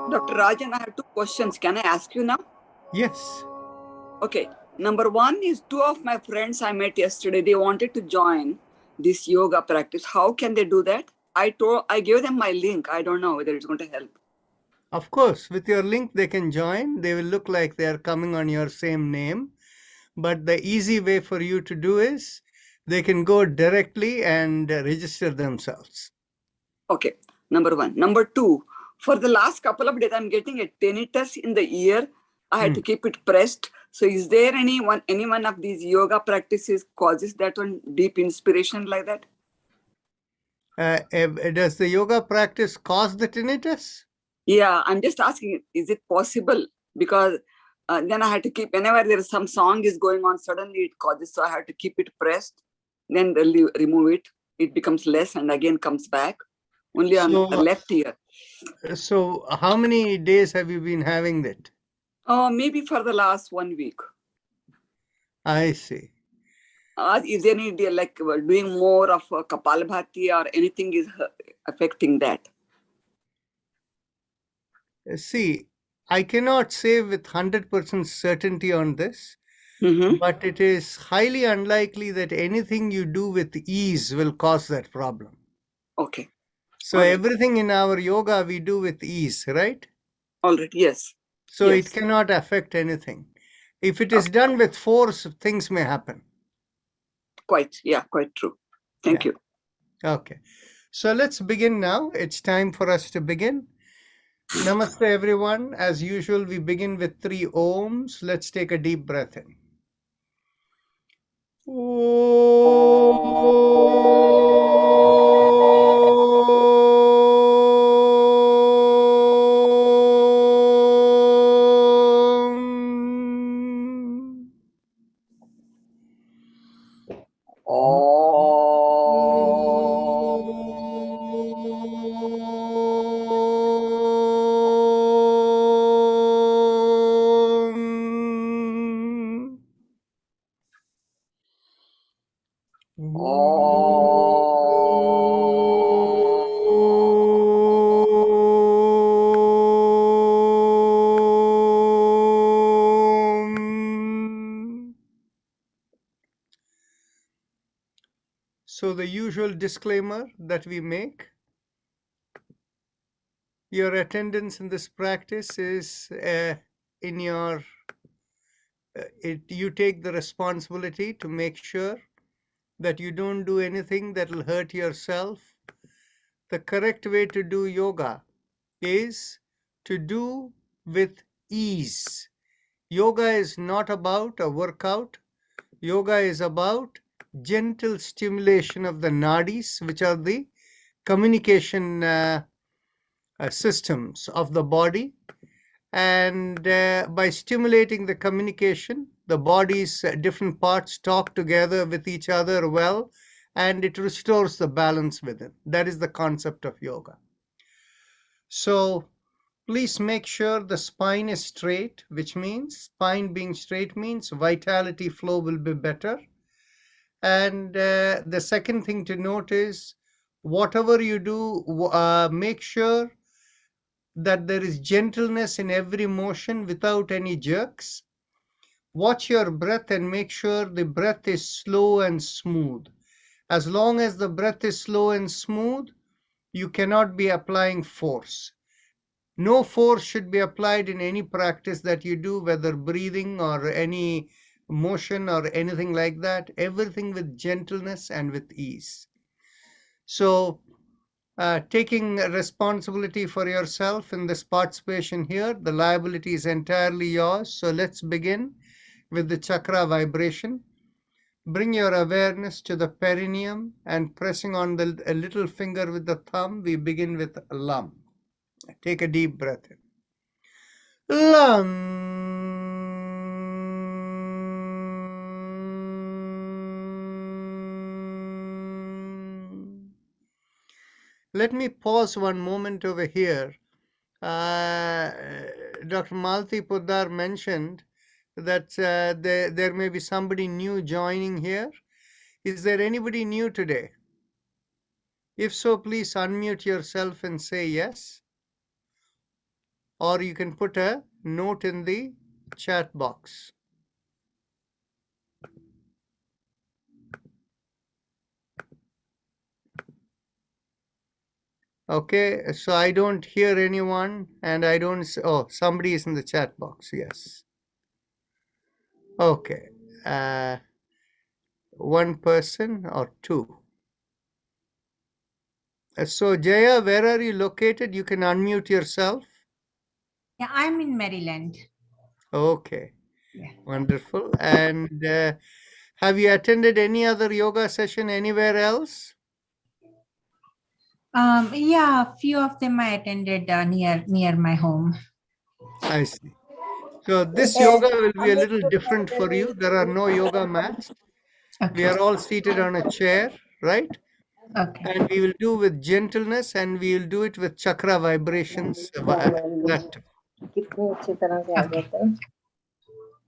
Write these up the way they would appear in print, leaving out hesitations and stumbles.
Dr. Rajan, I have two questions. Can I ask you now? Yes. Okay. Number one is two of my friends I met yesterday. They wanted to join this yoga practice. How can they do that? I gave them my link. I don't know whether it's going to help. Of course, with your link, they can join. They will look like they are coming on your same name. But the easy way for you to do is they can go directly and register themselves. Okay. Number one. Number two, for the last couple of days, I'm getting a tinnitus in the ear. I had to keep it pressed. So is there any one of these yoga practices causes that one deep inspiration like that? Does the yoga practice cause the tinnitus? Yeah, I'm just asking, is it possible? Because then I had to keep, whenever there is some song is going on, suddenly it causes, so I have to keep it pressed, then remove it. It becomes less and again comes back. Only on the left ear. So how many days have you been having that? Maybe for the last 1 week. I see. Is there any like doing more of Kapalabhati or anything is affecting that? See, I cannot say with 100% certainty on this, Mm-hmm. but it is highly unlikely that anything you do with ease will cause that problem. Okay. So everything in our yoga we do with ease, right? All right. Yes. So yes. it cannot affect anything. If it is done with force, things may happen. Quite true. Thank you. Okay. So let's begin now. It's time for us to begin. Namaste, everyone. As usual, we begin with 3 ohms. Let's take a deep breath in. So the usual disclaimer that we make, your attendance in this practice is you take the responsibility to make sure that you don't do anything that will hurt yourself. The correct way to do yoga is to do with ease. Yoga is not about a workout. Yoga is about gentle stimulation of the nadis, which are the communication systems of the body. And by stimulating the communication, the body's different parts talk together with each other well, and it restores the balance within. That is the concept of yoga. So please make sure the spine is straight, which means spine being straight means vitality flow will be better. And the second thing to note is whatever you do, make sure that there is gentleness in every motion without any jerks. Watch your breath and make sure the breath is slow and smooth. As long as the breath is slow and smooth, you cannot be applying force. No force should be applied in any practice that you do, whether breathing or any motion or anything like that. Everything with gentleness and with ease. So taking responsibility for yourself in this participation here, the liability is entirely yours. So let's begin with the chakra vibration. Bring your awareness to the perineum and pressing on the little finger with the thumb, we begin with Lam. Take a deep breath in. Lam. Let me pause one moment over here. Dr. Malti Poddar mentioned that there may be somebody new joining here. Is there anybody new today? If so, please unmute yourself and say yes. or you can put a note in the chat box. Okay, so I don't hear anyone, and I don't. Oh, somebody is in the chat box. Yes. Okay. One person or two. So Jaya, where are you located? You can unmute yourself. Yeah, I'm in Maryland. Okay. Yeah. Wonderful. And have you attended any other yoga session anywhere else? Yeah, a few of them I attended near my home. I see. So this yoga will be a little different for you. There are no yoga mats. We Okay. are all seated on a chair, right? Okay. And we will do with gentleness, and we will do it with chakra vibrations. That too. Okay.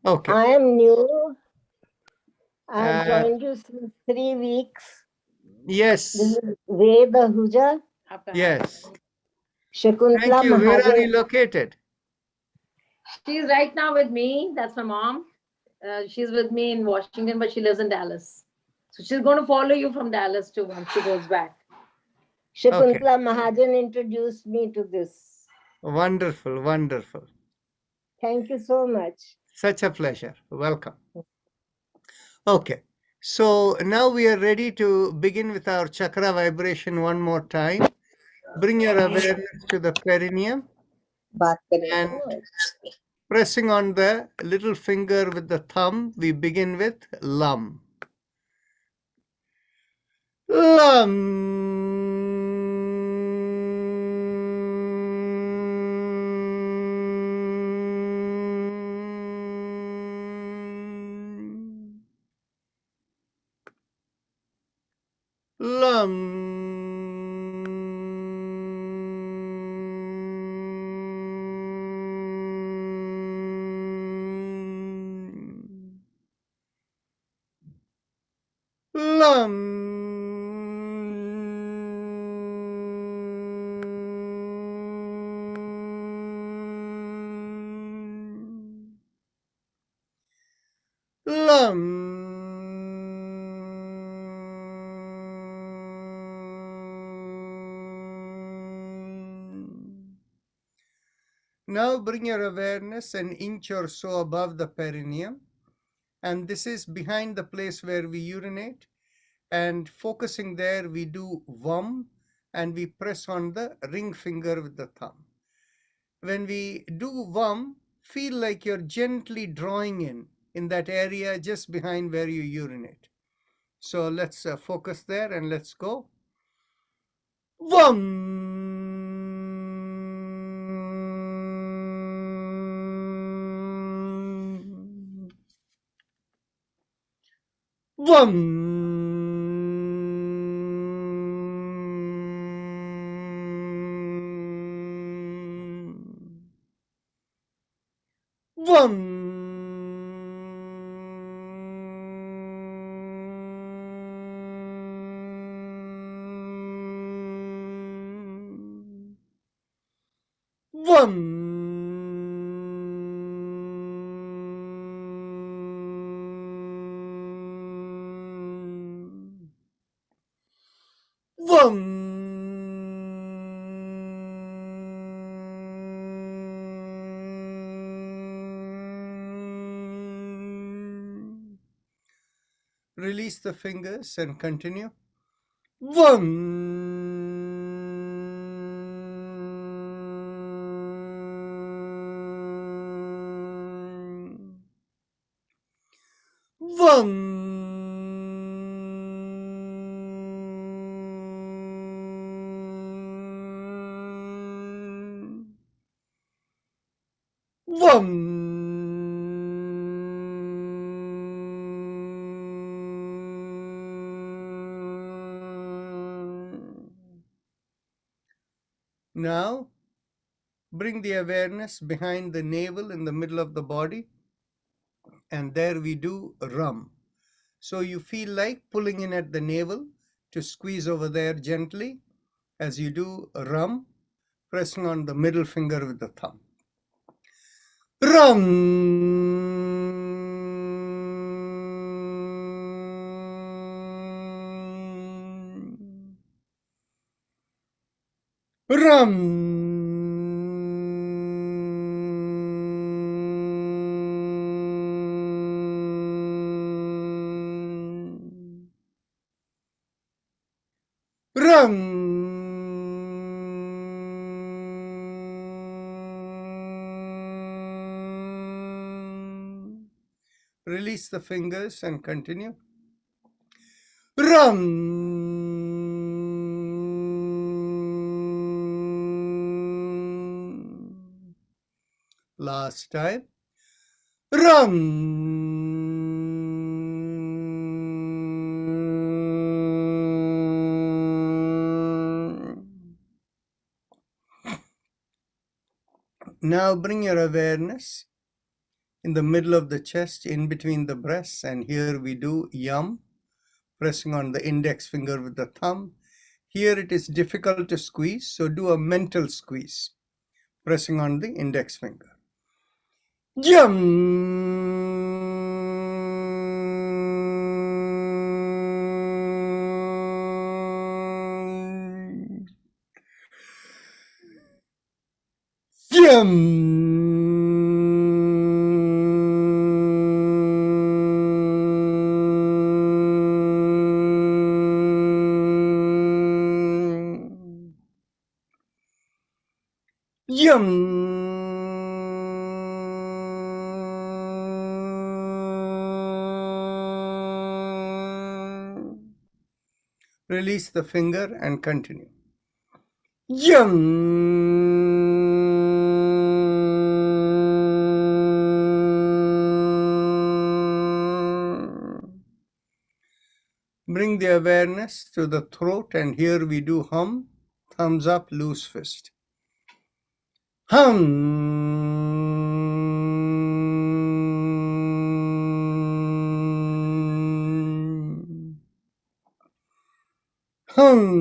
Okay. I am new. I have Uh, joined you since 3 weeks. This yes. is Veda Huja, Yes. Shakuntala Thank you. Where are you Mahajan. located? She's right now with me. That's my mom. She's with me in Washington, but she lives in Dallas. So she's going to follow you from Dallas too once she goes back. Shakuntala Mahajan introduced me to this. Wonderful, wonderful. Thank you so much. Such a pleasure. Welcome. Okay. So now we are ready to begin with our chakra vibration one more time. Bring your awareness to the perineum and pressing on the little finger with the thumb, we begin with Lam. Lam. Lam. Lam. Now bring your awareness an inch or so above the perineum, and this is behind the place where we urinate, and focusing there we do Vam and we press on the ring finger with the thumb. When we do Vam, feel like you're gently drawing in that area just behind where you urinate. So let's focus there and let's go. Vam. Vam. Vam. Vam. Vam. Release the fingers and continue. Vam. Vam. Vam. Now, bring the awareness behind the navel in the middle of the body, and there we do Ram. So you feel like pulling in at the navel to squeeze over there gently as you do Ram, pressing on the middle finger with the thumb. Ram. Ram. Ram. Release the fingers and continue. Ram. Last time. Ram. Now bring your awareness in the middle of the chest, in between the breasts, and here we do yum, pressing on the index finger with the thumb. Here it is difficult to squeeze, so do a mental squeeze, pressing on the index finger. Yum. Release the finger and continue. Bring the awareness to the throat, and here we do hum, thumbs up, loose fist. Hum. Hum.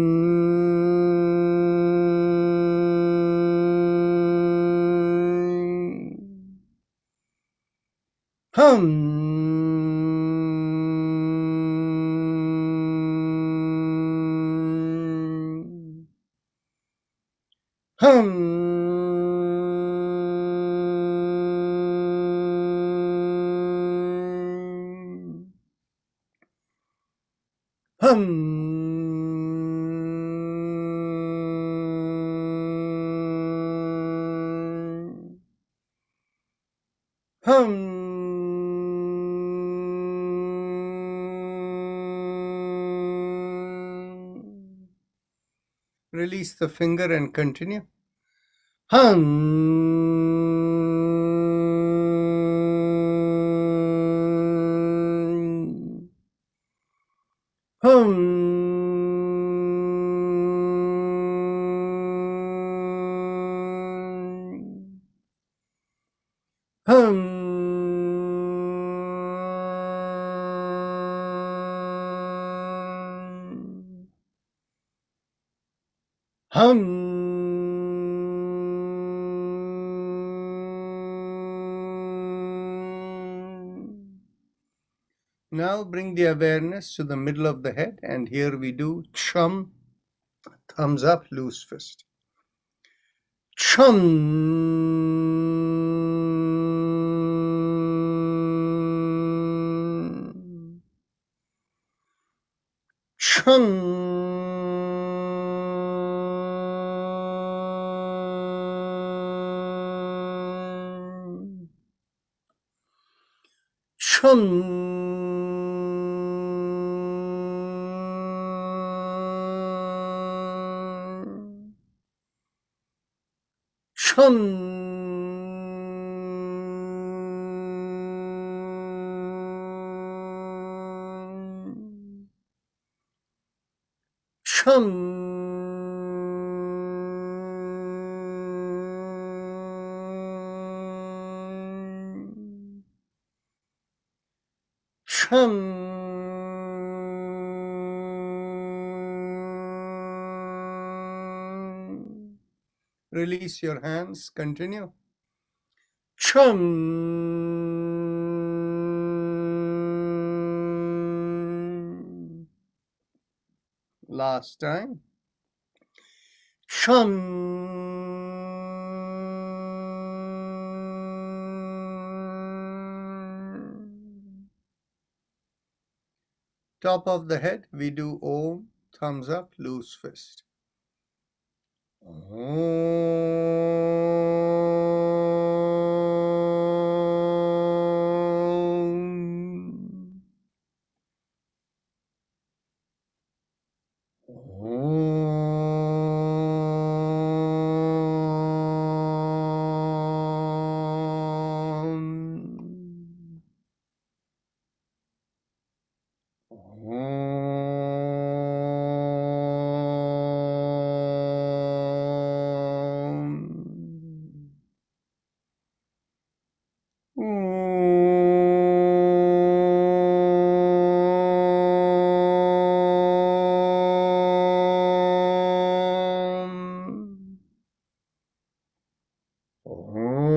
Hum. Hum. Hum. Release the finger and continue. Hum. Hum. Hum. Hum. Now bring the awareness to the middle of the head, and here we do chum, thumbs up, loose fist. Chum. Chum. Chum. Chum. Chum. Chum. Release your hands. Continue. Shum. Last time. Shum. Top of the head, we do Om, thumbs up, loose fist. Om. Om. Om. Om. Om.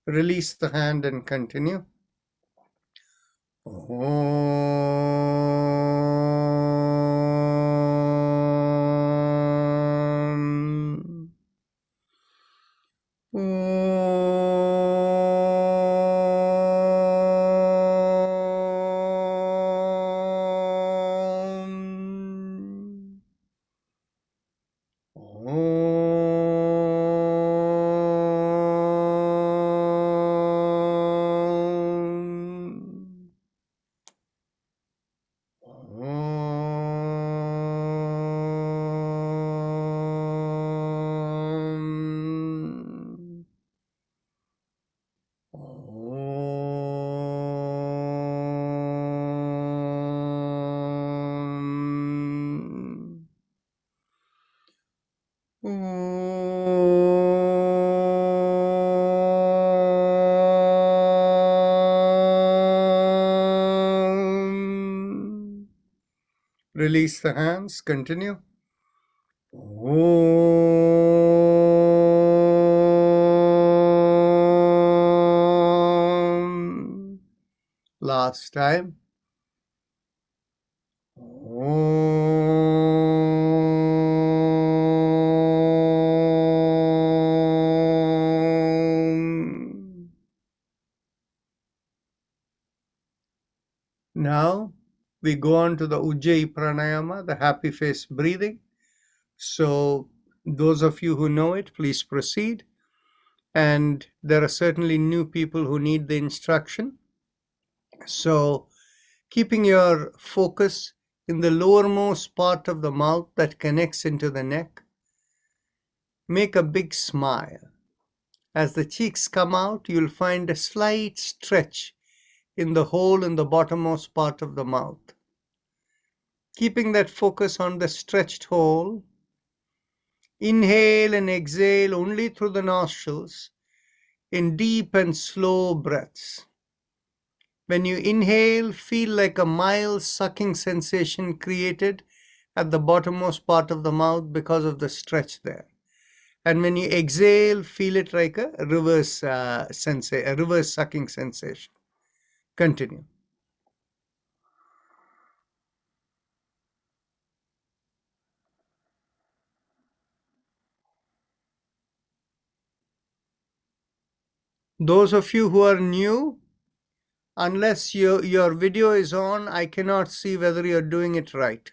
Release the hand and continue. Om. Om. Om. Om. Om. Om. Release the hands, continue. Om. Last time. Om. Now we go on to the Ujjayi Pranayama, the happy face breathing. So those of you who know it, please proceed. And there are certainly new people who need the instruction. So keeping your focus in the lowermost part of the mouth that connects into the neck, make a big smile. As the cheeks come out, you'll find a slight stretch in the hole in the bottommost part of the mouth. Keeping that focus on the stretched hole, inhale and exhale only through the nostrils in deep and slow breaths. When you inhale, feel like a mild sucking sensation created at the bottommost part of the mouth because of the stretch there. And when you exhale, feel it like a reverse sucking sensation. Continue. Those of you who are new, unless your video is on, I cannot see whether you're doing it right.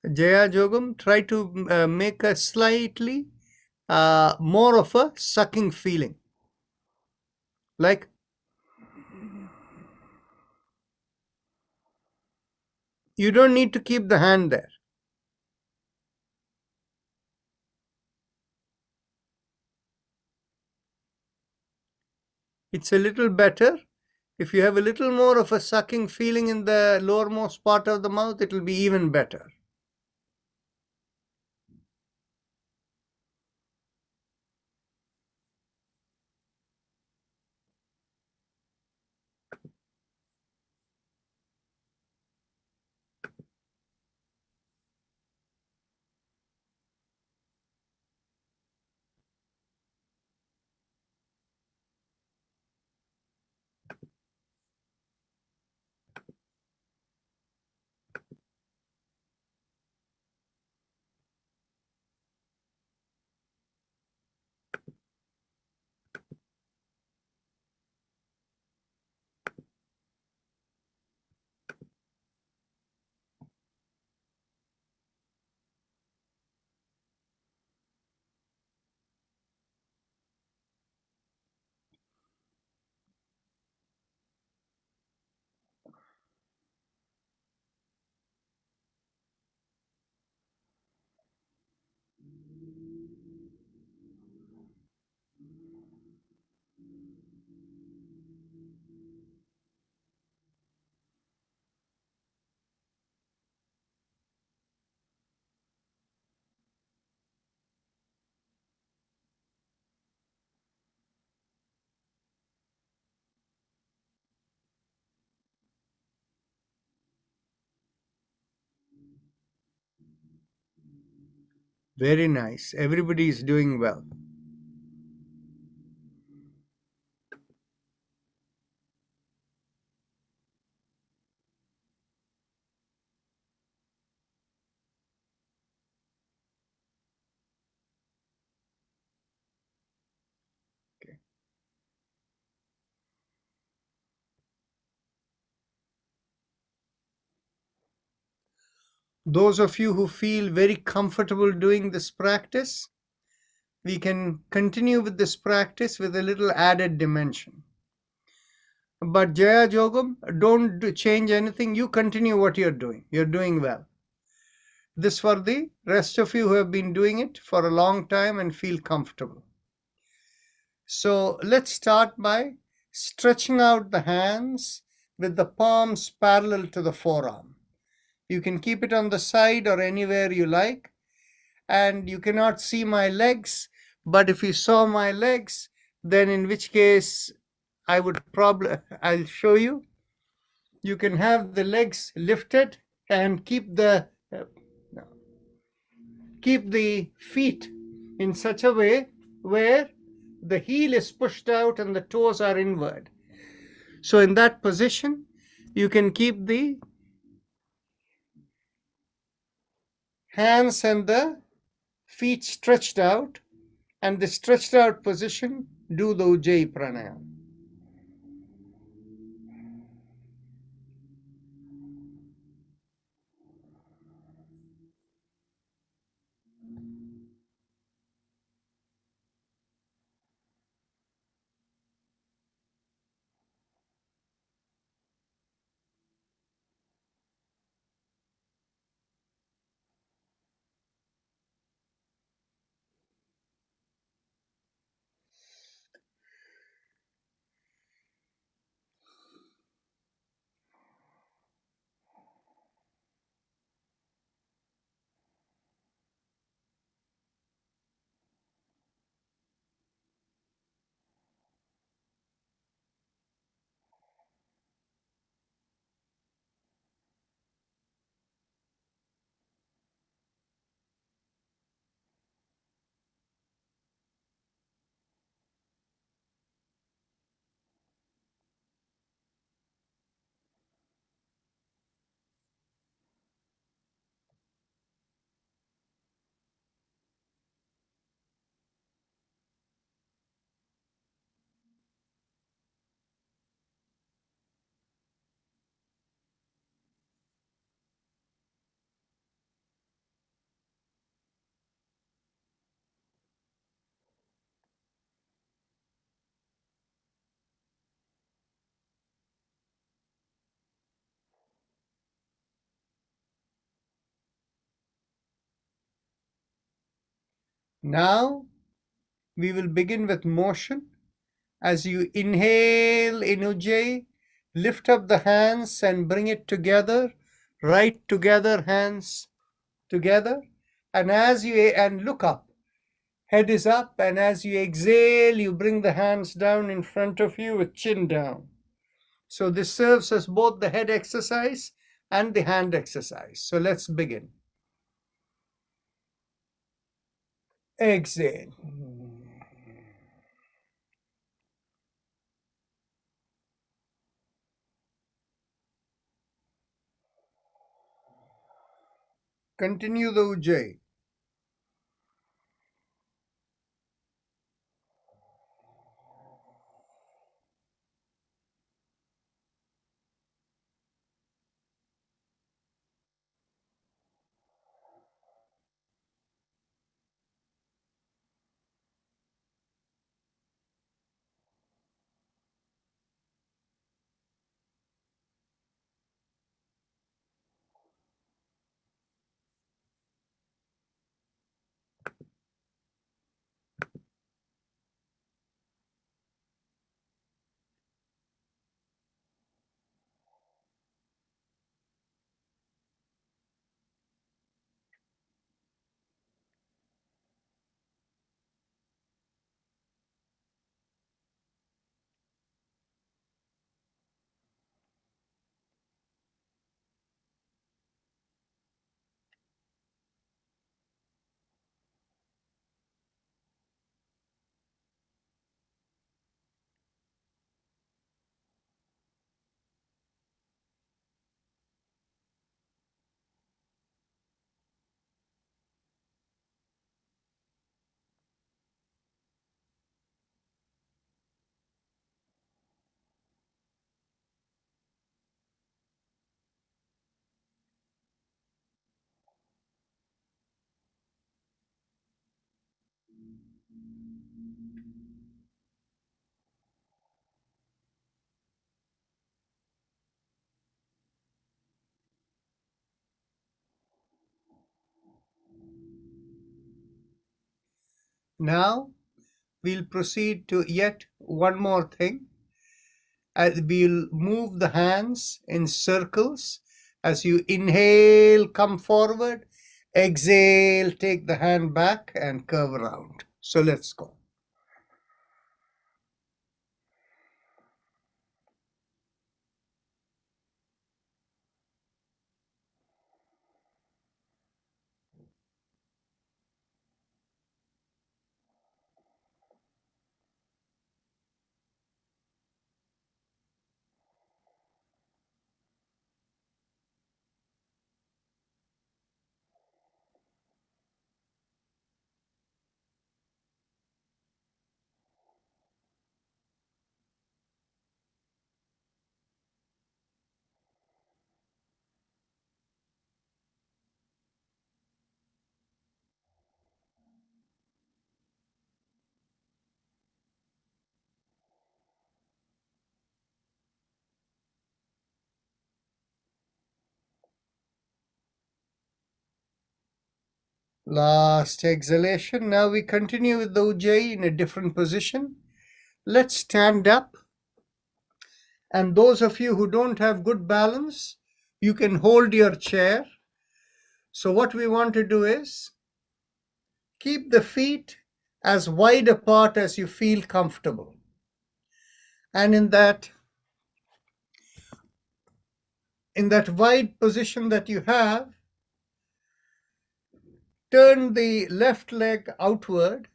Jaya Jogam, try to make a slightly more of a sucking feeling. Like you don't need to keep the hand there. It's a little better. If you have a little more of a sucking feeling in the lowermost part of the mouth, it will be even better. Very nice. Everybody is doing well. Those of you who feel very comfortable doing this practice, we can continue with this practice with a little added dimension. But Jaya Jogam, don't change anything. You continue what you're doing. You're doing well. This for the rest of you who have been doing it for a long time and feel comfortable. So let's start by stretching out the hands with the palms parallel to the forearm. You can keep it on the side or anywhere you like. And you cannot see my legs, but if you saw my legs, then in which case I'll show you. You can have the legs lifted and keep the feet in such a way where the heel is pushed out and the toes are inward. So in that position, you can keep the hands and the feet stretched out, and the stretched out position, do the Ujjayi Pranayama. Now we will begin with motion. As you inhale in Ujjayi, lift up the hands and bring it together, right together, hands together. And look up, head is up, and as you exhale, you bring the hands down in front of you with chin down. So this serves as both the head exercise and the hand exercise. So let's begin. Exhale. Continue the Ujjayi. Now we'll proceed to yet one more thing. We'll move the hands in circles. As you inhale, come forward. Exhale, take the hand back and curve around. So let's go. Last exhalation. Now we continue with the Ujjayi in a different position. Let's stand up. And those of you who don't have good balance, you can hold your chair. So what we want to do is keep the feet as wide apart as you feel comfortable. And in that wide position that you have, turn the left leg outward,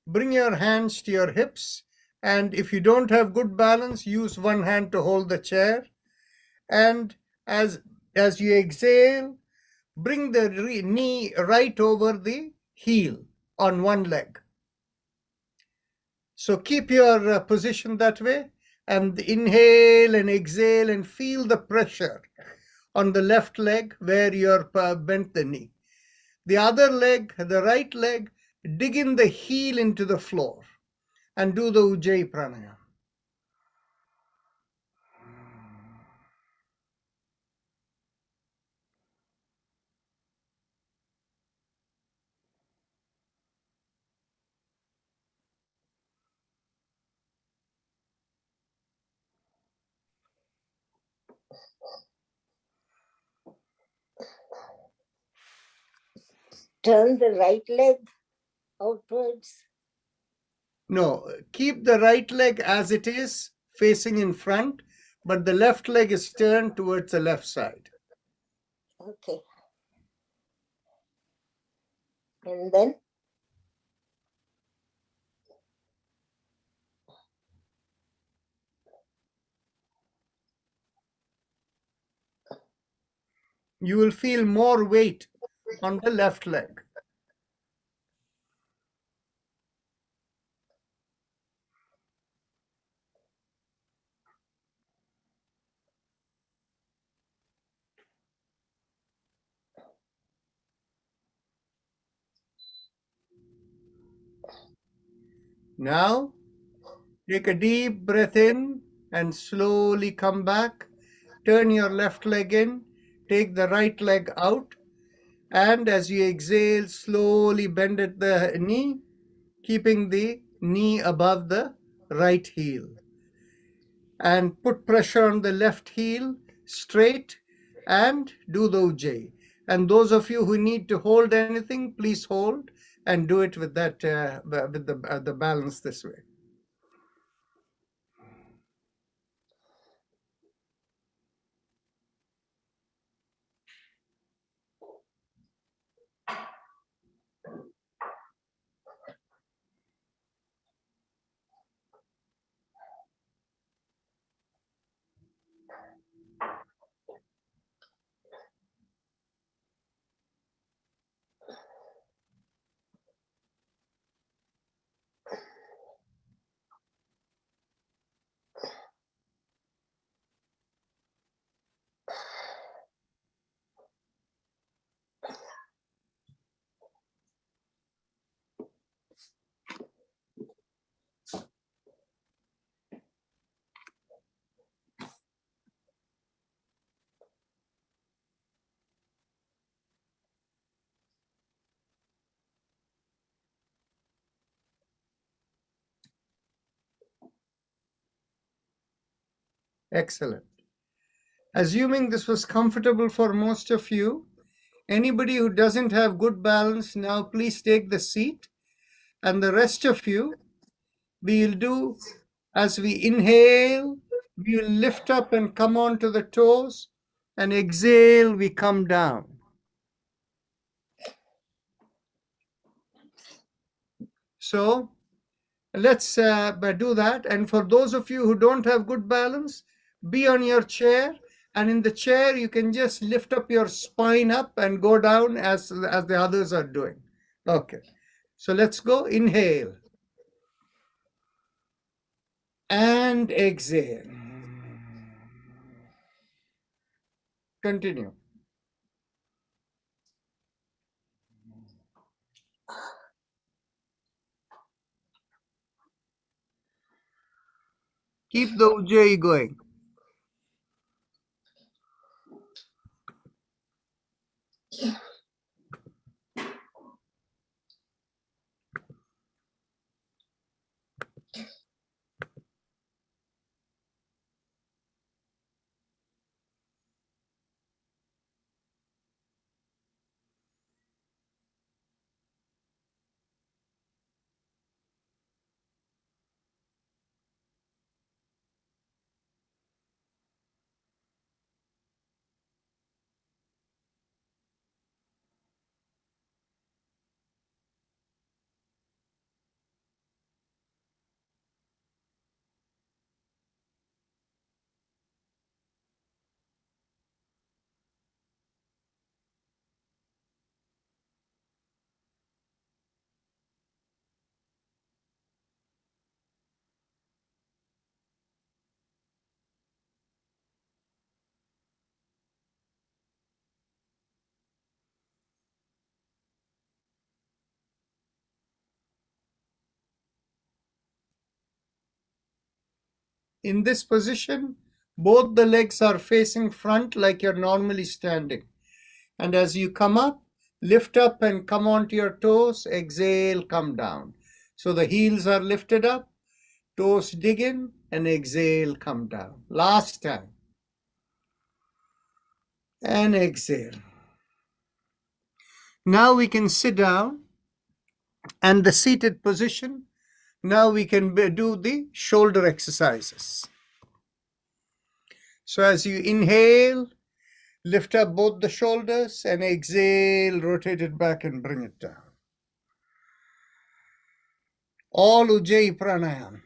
bring your hands to your hips, and if you don't have good balance, use one hand to hold the chair. And as you exhale, bring the knee right over the heel on one leg. So keep your position that way, and inhale and exhale and feel the pressure on the left leg where you're bent the knee. The other leg, the right leg, dig in the heel into the floor and do the Ujjayi Pranayama. Turn the right leg outwards. No, keep the right leg as it is, facing in front, but the left leg is turned towards the left side. Okay. And then You will feel more weight on the left leg. Now, take a deep breath in and slowly come back. Turn your left leg in, take the right leg out, and as you exhale, slowly bend at the knee, keeping the knee above the right heel. And put pressure on the left heel straight and do the Ujjayi. And those of you who need to hold anything, please hold and do it with that with the balance this way. Excellent. Assuming this was comfortable for most of you, anybody who doesn't have good balance, now please take the seat. And the rest of you, we'll do as we inhale, we will lift up and come onto the toes, and exhale, we come down. So let's do that. And for those of you who don't have good balance, be on your chair. And in the chair, you can just lift up your spine up and go down as the others are doing. Okay. So let's go. Inhale. And exhale. Continue. Keep the Ujjayi going. In this position, both the legs are facing front like you're normally standing. And as you come up, lift up and come onto your toes. Exhale, come down. So the heels are lifted up, toes dig in, and exhale, come down. Last time. And exhale. Now we can sit down, and the seated position, now we can do the shoulder exercises. So as you inhale, lift up both the shoulders, and exhale, rotate it back and bring it down. All Ujjayi Pranayama.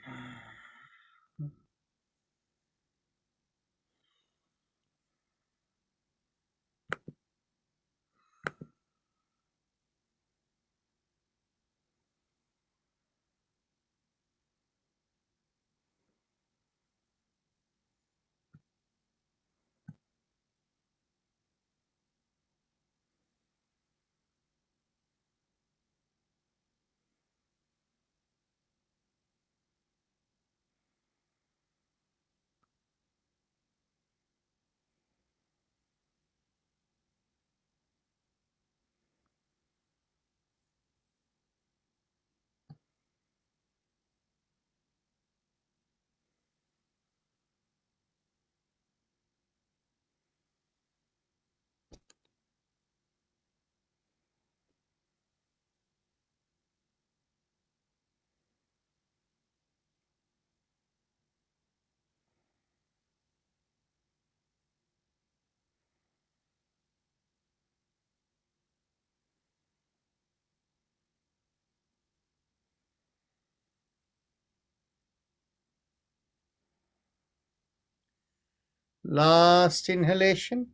Last inhalation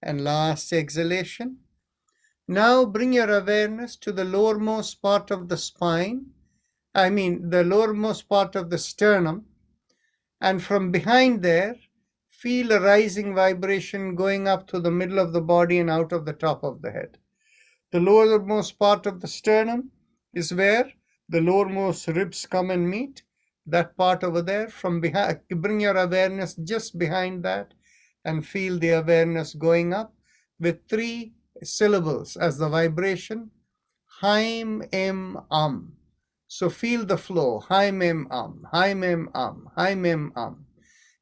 and last exhalation. Now bring your awareness to the lowermost part of the spine, the lowermost part of the sternum, and from behind there, feel a rising vibration going up to the middle of the body and out of the top of the head. The lowermost part of the sternum is where the lowermost ribs come and meet. That part over there, from behind, bring your awareness just behind that and feel the awareness going up with 3 syllables as the vibration. Haim, em, So feel the flow. Haim, em, Haim, em, Haim, em,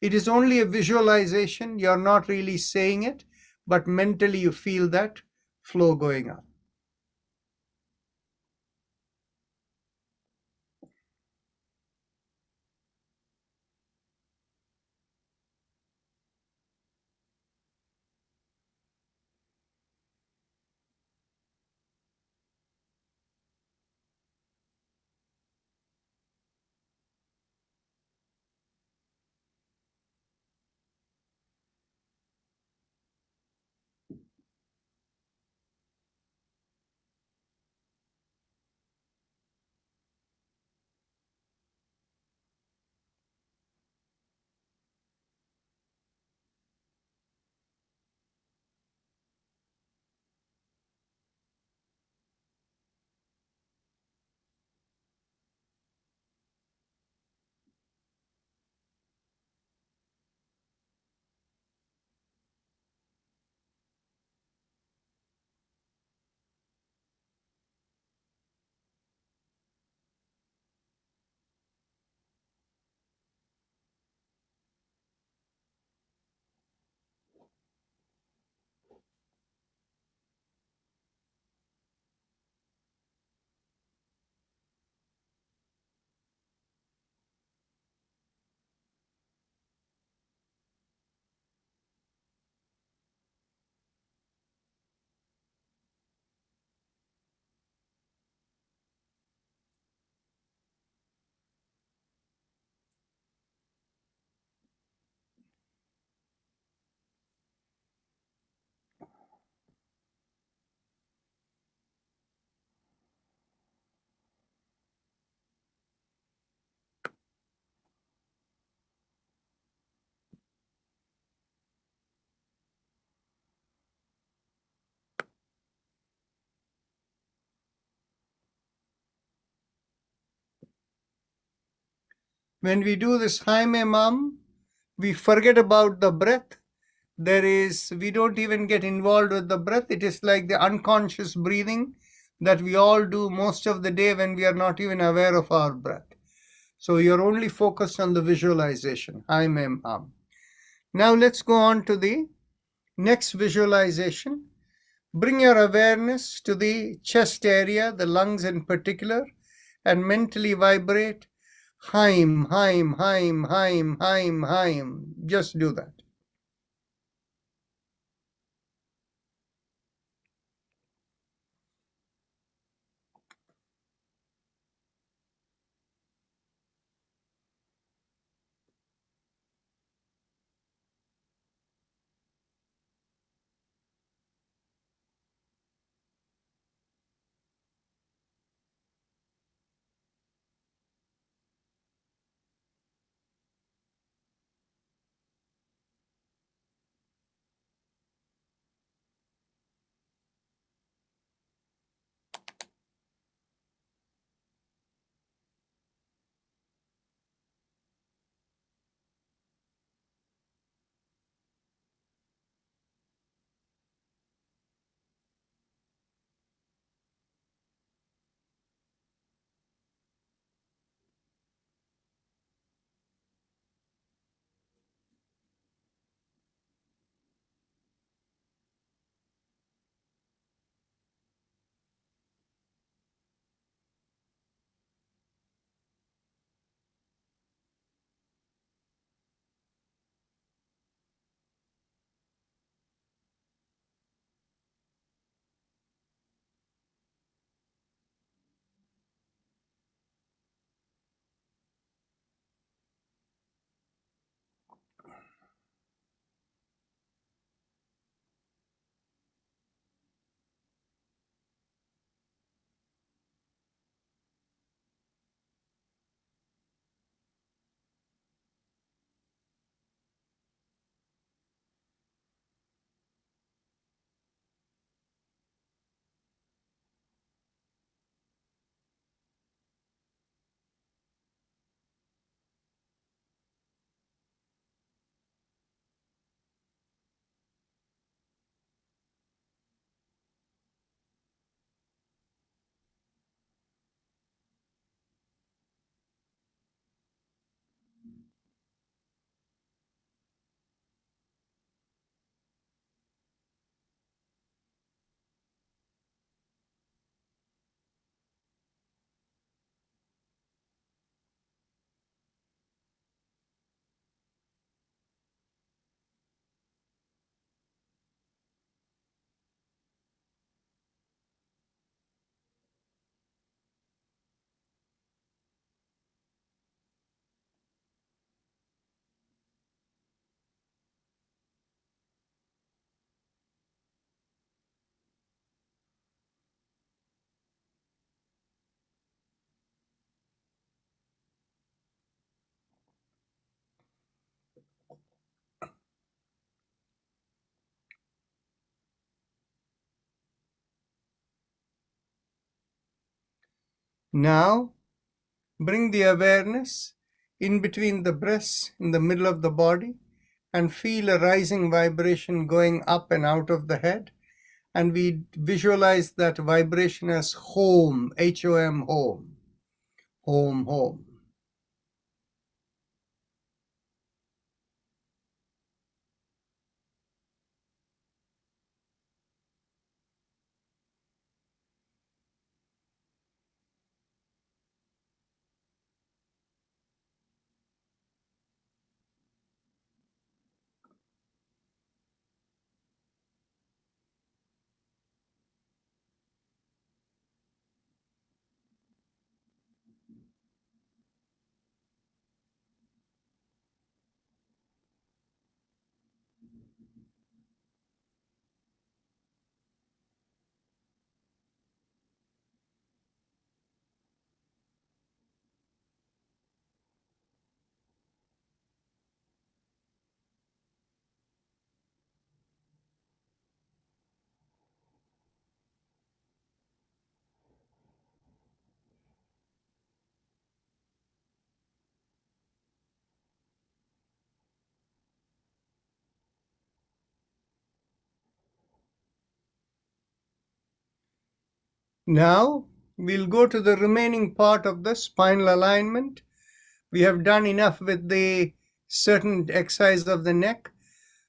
It is only a visualization. You're not really saying it, but mentally you feel that flow going up. When we do this Haim, we forget about the breath. We don't even get involved with the breath. It is like the unconscious breathing that we all do most of the day when we are not even aware of our breath. So you're only focused on the visualization, Haim. Now let's go on to the Next visualization, bring your awareness to the chest area, the lungs in particular, and mentally vibrate Haim, Haim, Haim, Haim, Haim, Haim. Just do that. Now, bring the awareness in between the breasts, in the middle of the body, and feel a rising vibration going up and out of the head. And we visualize that vibration as home, H-O-M, home, home, home. Now, we'll go to the remaining part of the spinal alignment. We have done enough with the certain exercise of the neck.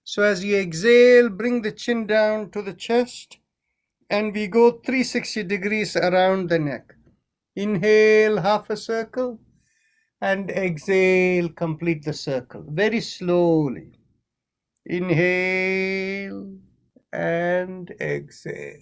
So as you exhale, bring the chin down to the chest, and we go 360 degrees around the neck. Inhale, half a circle, and exhale, complete the circle. Very slowly. Inhale and exhale.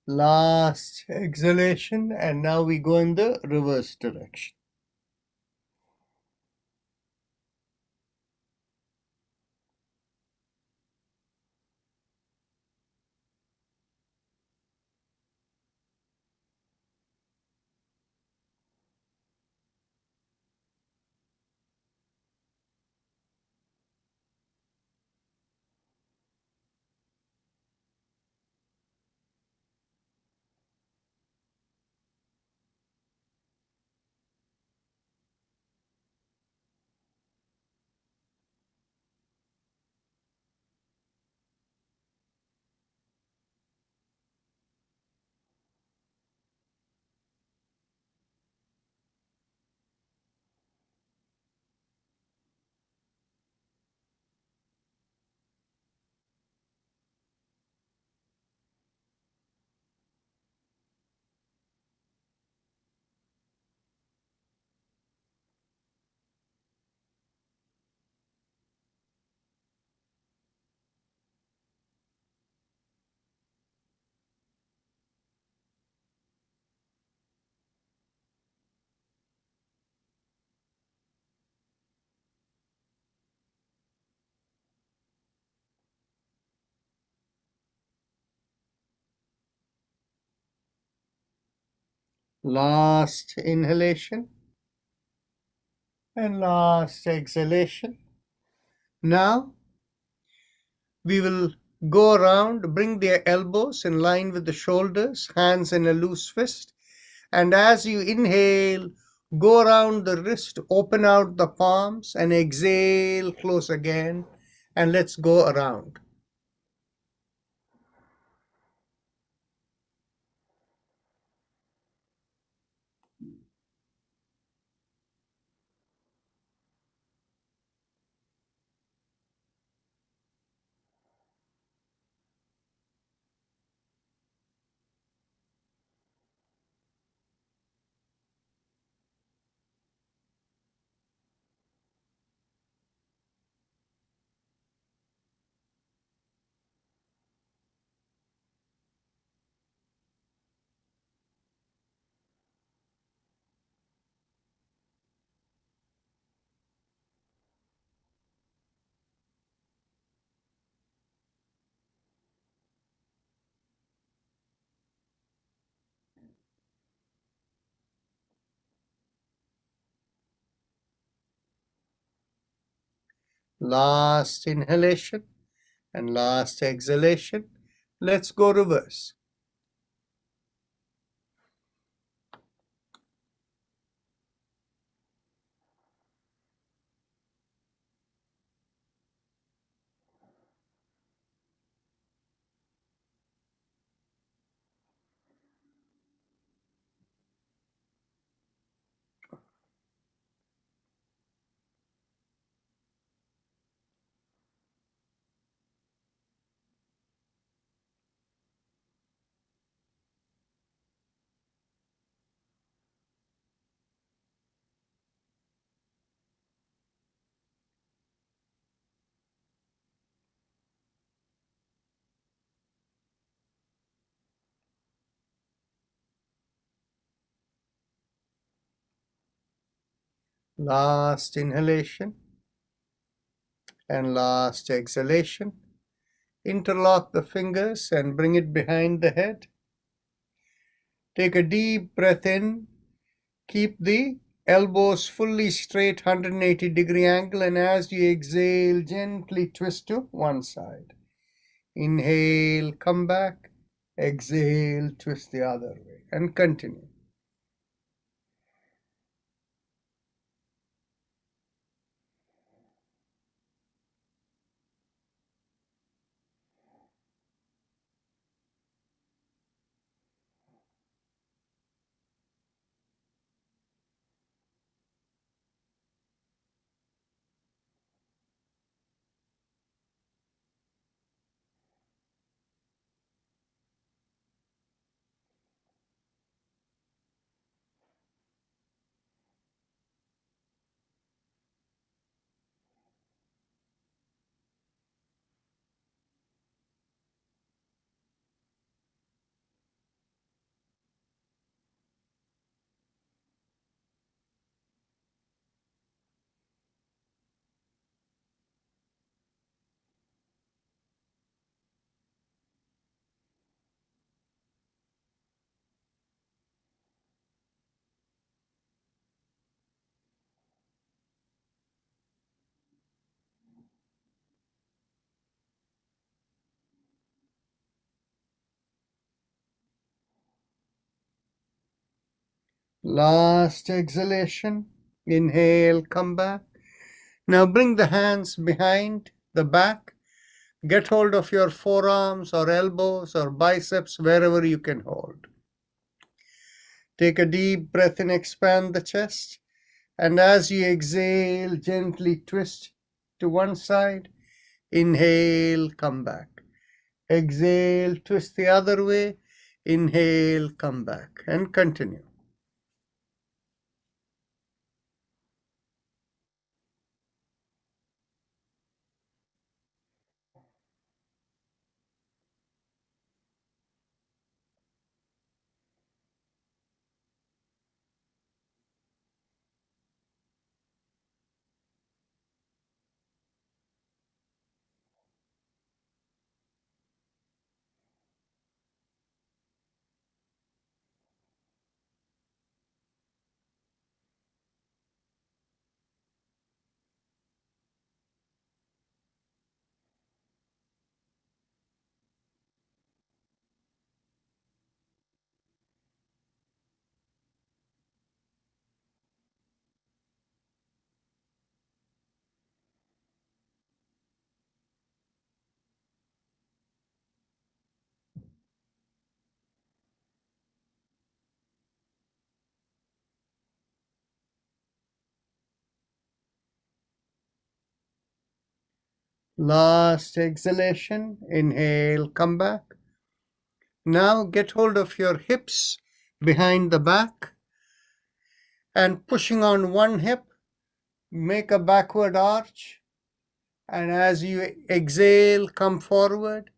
Last exhalation, and now we go in the reverse direction. Last inhalation and last exhalation. Now we will go around, bring the elbows in line with the shoulders, hands in a loose fist. And as you inhale, go around the wrist, open out the palms, and exhale, close again. And let's go around. Last inhalation and last exhalation. Let's go reverse. Last inhalation and last exhalation. Interlock the fingers and bring it behind the head. Take a deep breath in. Keep the elbows fully straight, 180-degree angle, and as you exhale, gently twist to one side. Inhale, come back. Exhale, twist the other way, and continue. Last exhalation. Inhale, come back. Now bring the hands behind the back. Get hold of your forearms or elbows or biceps, wherever you can hold. Take a deep breath in, expand the chest. And as you exhale, gently twist to one side. Inhale, come back. Exhale, twist the other way. Inhale, come back, and continue. Last exhalation. Inhale, come back. Now get hold of your hips behind the back and pushing on one hip, make a backward arch. And as you exhale, come forward.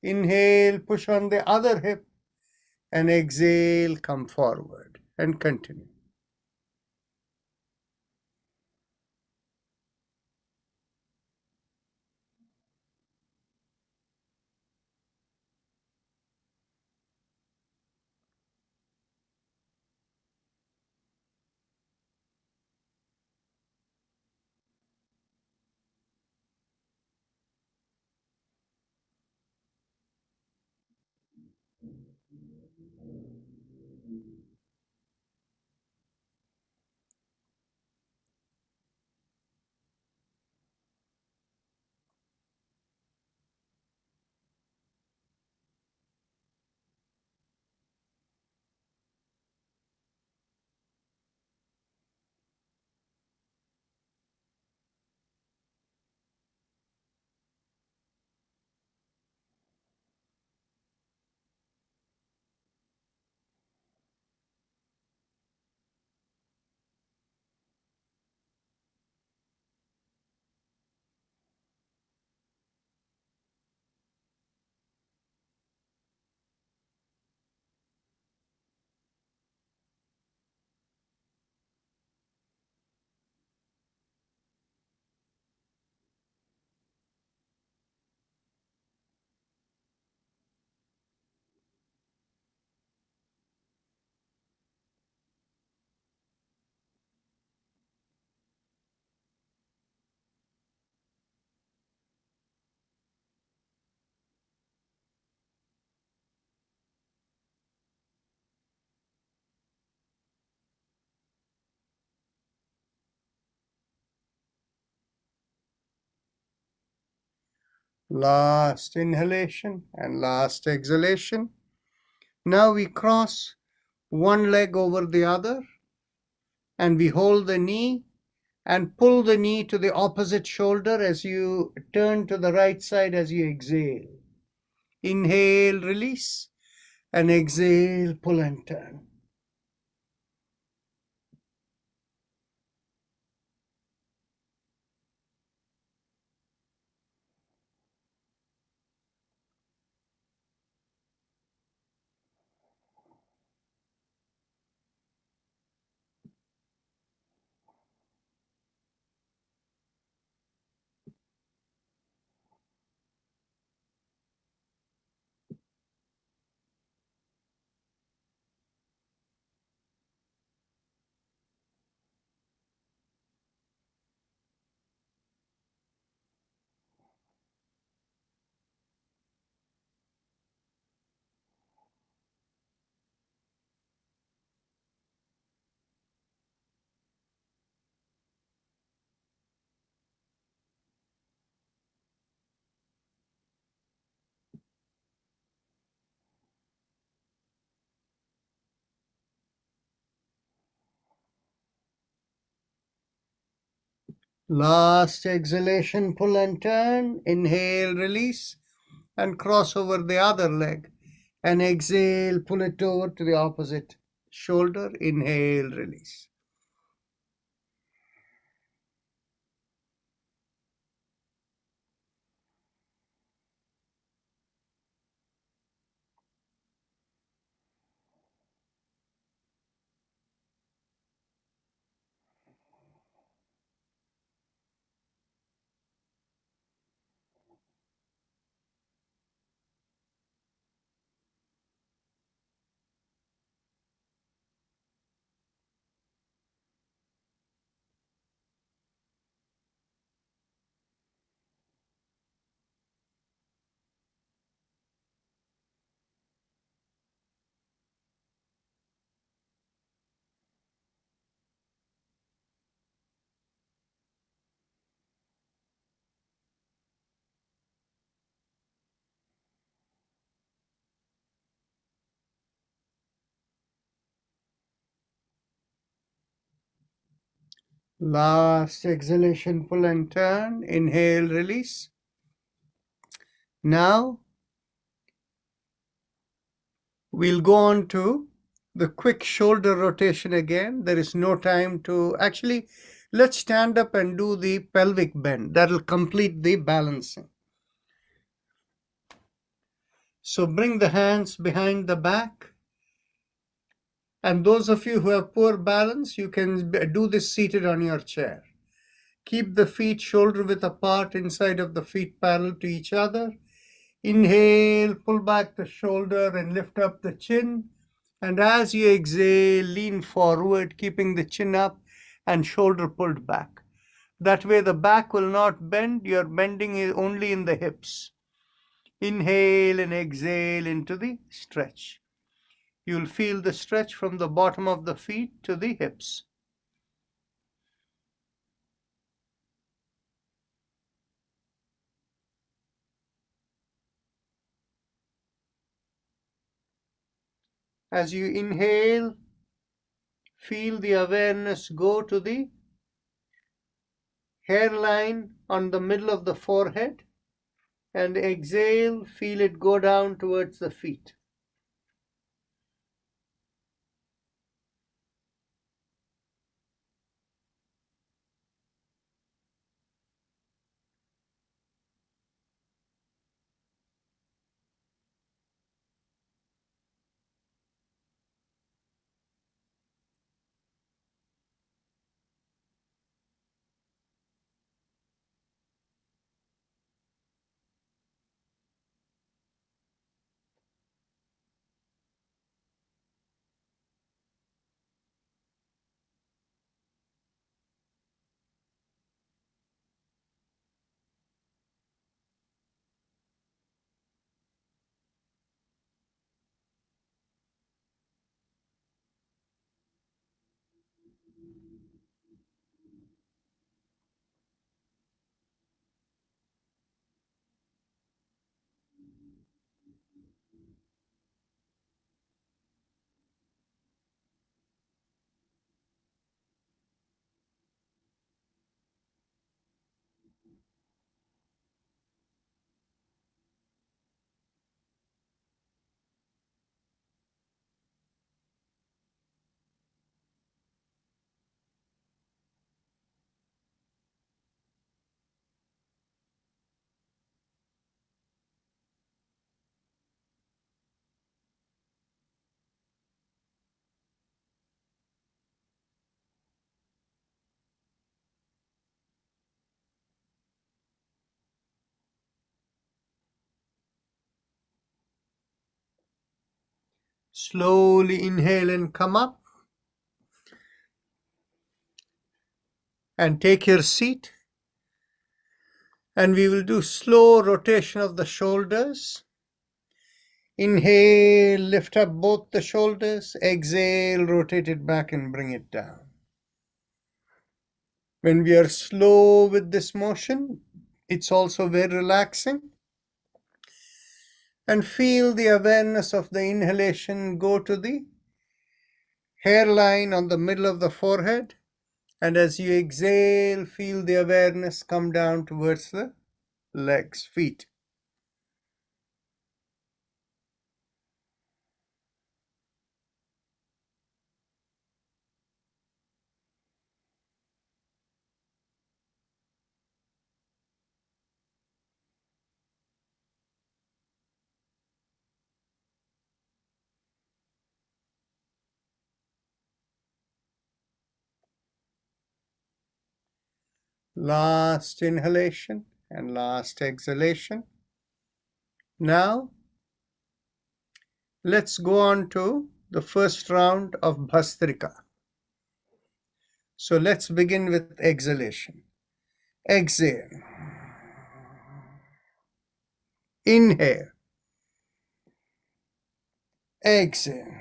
Inhale, push on the other hip, and exhale, come forward, and continue. Last inhalation and last exhalation. Now we cross one leg over the other and we hold the knee and pull the knee to the opposite shoulder as you turn to the right side as you exhale. Inhale, release, and exhale, pull and turn. Last exhalation, pull and turn. Inhale, release, and cross over the other leg. And exhale, pull it over to the opposite shoulder. Inhale, release. Last exhalation, pull and turn. Inhale, release. Now we'll go on to the quick shoulder rotation again. There is no time to actually, let's stand up and do the pelvic bend. That'll complete the balancing. So bring the hands behind the back. And those of you who have poor balance, you can do this seated on your chair. Keep the feet shoulder width apart inside of the feet parallel to each other. Inhale, pull back the shoulder and lift up the chin. And as you exhale, lean forward, keeping the chin up and shoulder pulled back. That way the back will not bend. Your bending is only in the hips. Inhale and exhale into the stretch. You'll feel the stretch from the bottom of the feet to the hips. As you inhale, feel the awareness go to the hairline on the middle of the forehead, and exhale, feel it go down towards the feet. Slowly inhale and come up. And take your seat. And we will do slow rotation of the shoulders. Inhale, lift up both the shoulders. Exhale, rotate it back and bring it down. When we are slow with this motion, it's also very relaxing. And feel the awareness of the inhalation go to the hairline on the middle of the forehead. And as you exhale, feel the awareness come down towards the legs, feet. Last inhalation and last exhalation. Now, let's go on to the first round of Bhastrika. So let's begin with exhalation. Exhale. Inhale. Exhale.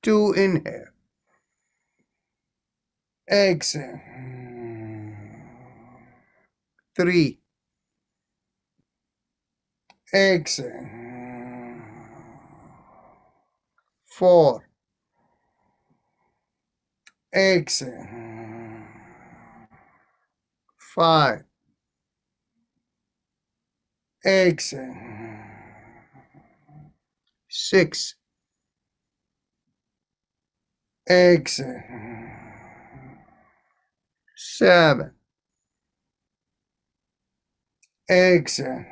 2 inhale. Exhale. 3. Exhale. 4. Exhale. 5. Exhale. 6. Exhale. 7. Exhale.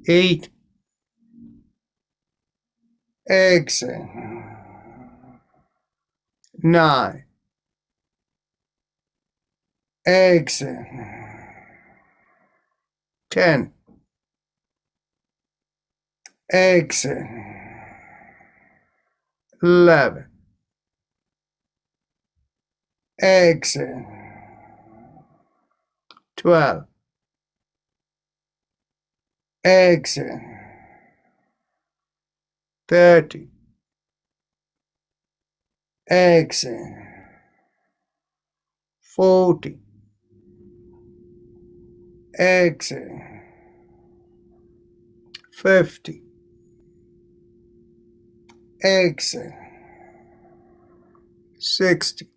8. Exhale. 9. Exhale. 10. Exhale. 11. Exhale. 12. Exhale. 30. Exhale. 40. Exhale. 50. Exhale. 60.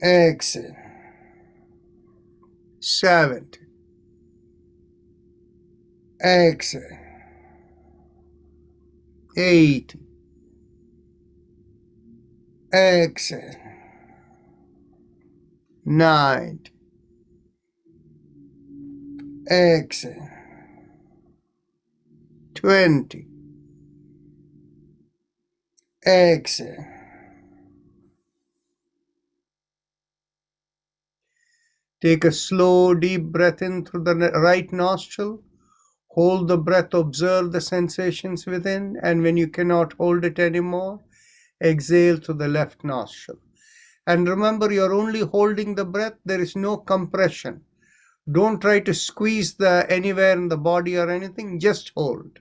Exhale. 70. Exhale. 80. Exhale. 90. Exhale. 20. Exhale. Take a slow, deep breath in through the right nostril. Hold the breath, observe the sensations within, and when you cannot hold it anymore, exhale through the left nostril. And remember, you're only holding the breath, there is no compression. Don't try to squeeze anywhere in the body or anything, just hold.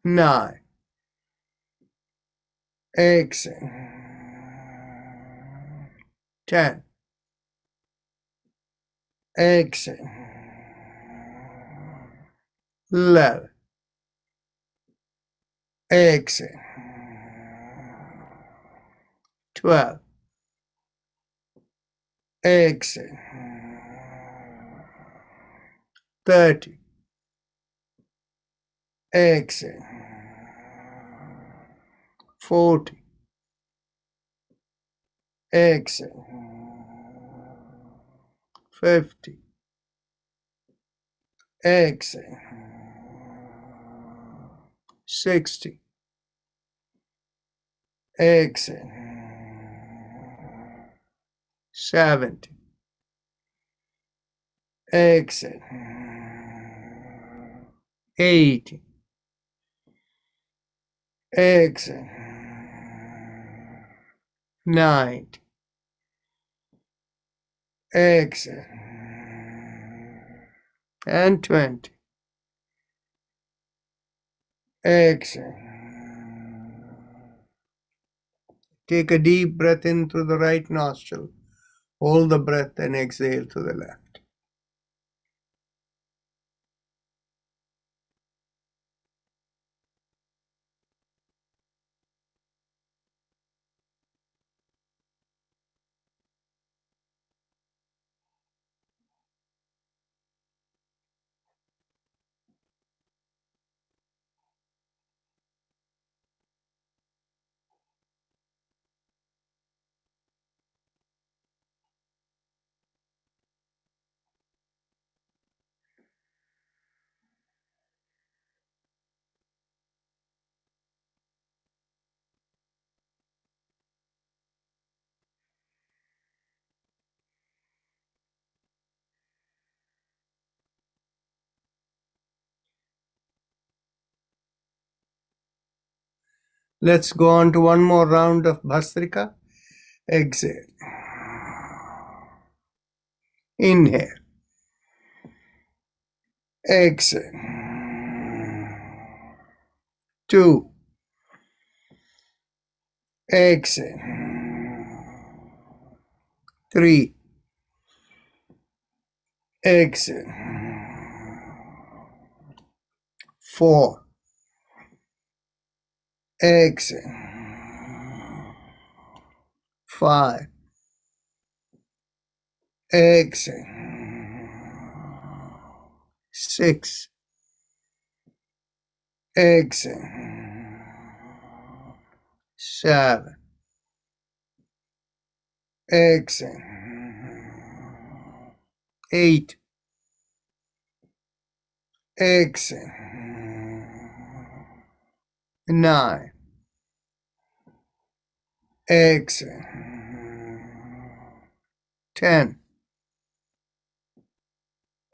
9. Exhale. 10. Exhale. 11. Exhale. 12. Exhale. 30. Exhale. 40. Exhale. 50. Exhale. 60. Exhale. 70. Exhale. 80. Exhale. 90. Exhale. And 20. Exhale. Take a deep breath in through the right nostril. Hold the breath and exhale to the left. Let's go on to one more round of Bhastrika. Exhale. Inhale. Exhale. 2. Exhale. 3. Exhale. 4. Exhale. 5. Exhale. 6. Exhale. 7. Exhale. 8. Exhale. 9. Exhale. 10.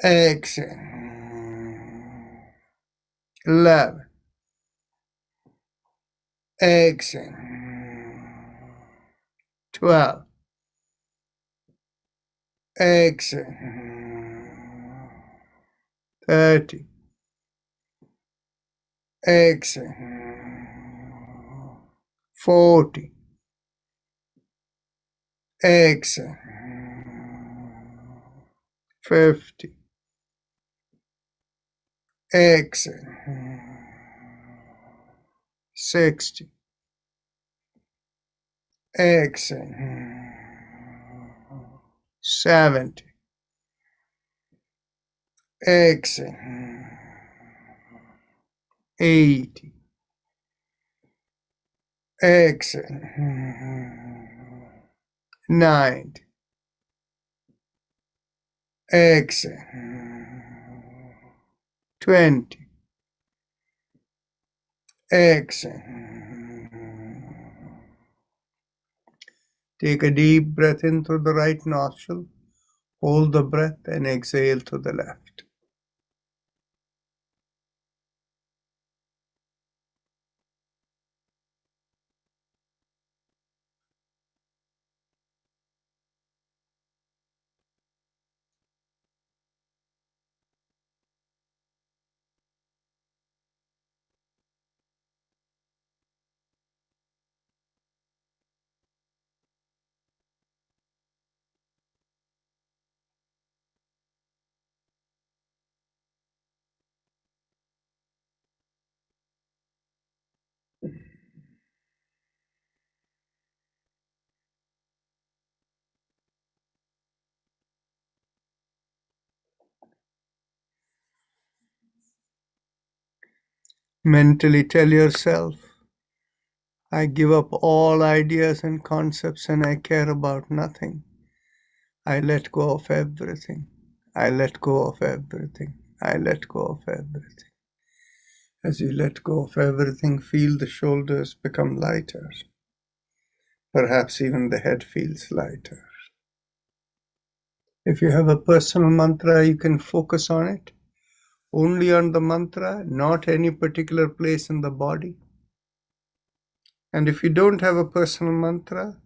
Exhale. 11. Exhale. 12. Exhale. 30. Exhale. 40. Exhale. 50. Exhale. 60. Exhale. 70. Exhale. 80. Exhale. 90. Exhale. 20. Exhale. Take a deep breath in through the right nostril. Hold the breath and exhale to the left. Mentally tell yourself, I give up all ideas and concepts and I care about nothing. I let go of everything. I let go of everything. I let go of everything. As you let go of everything, feel the shoulders become lighter. Perhaps even the head feels lighter. If you have a personal mantra, you can focus on it. Only on the mantra, not any particular place in the body. And if you don't have a personal mantra,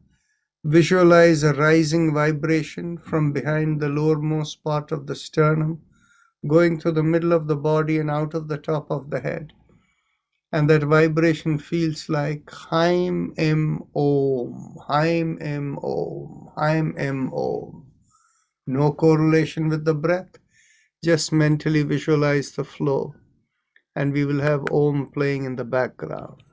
visualize a rising vibration from behind the lowermost part of the sternum, going through the middle of the body and out of the top of the head. And that vibration feels like Haim Em Om, Haim Em Om, Haim Em Om. No correlation with the breath, just mentally visualize the flow. And we will have Om playing in the background.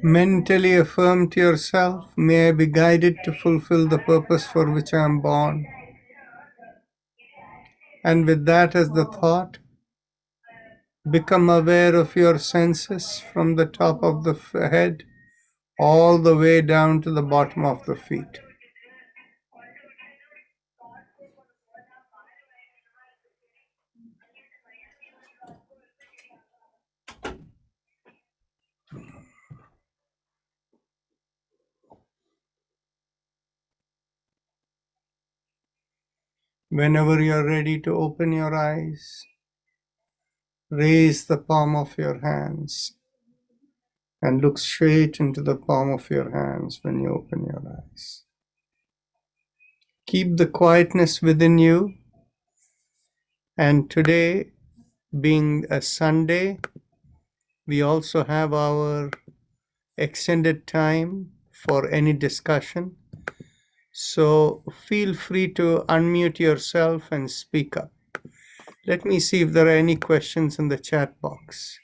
Mentally affirm to yourself, may I be guided to fulfill the purpose for which I am born. And with that as the thought, become aware of your senses from the top of the head all the way down to the bottom of the feet. Whenever you are ready to open your eyes, raise the palm of your hands and look straight into the palm of your hands when you open your eyes. Keep the quietness within you. And today, being a Sunday, we also have our extended time for any discussion. So feel free to unmute yourself and speak up. Let me see if there are any questions in the chat box.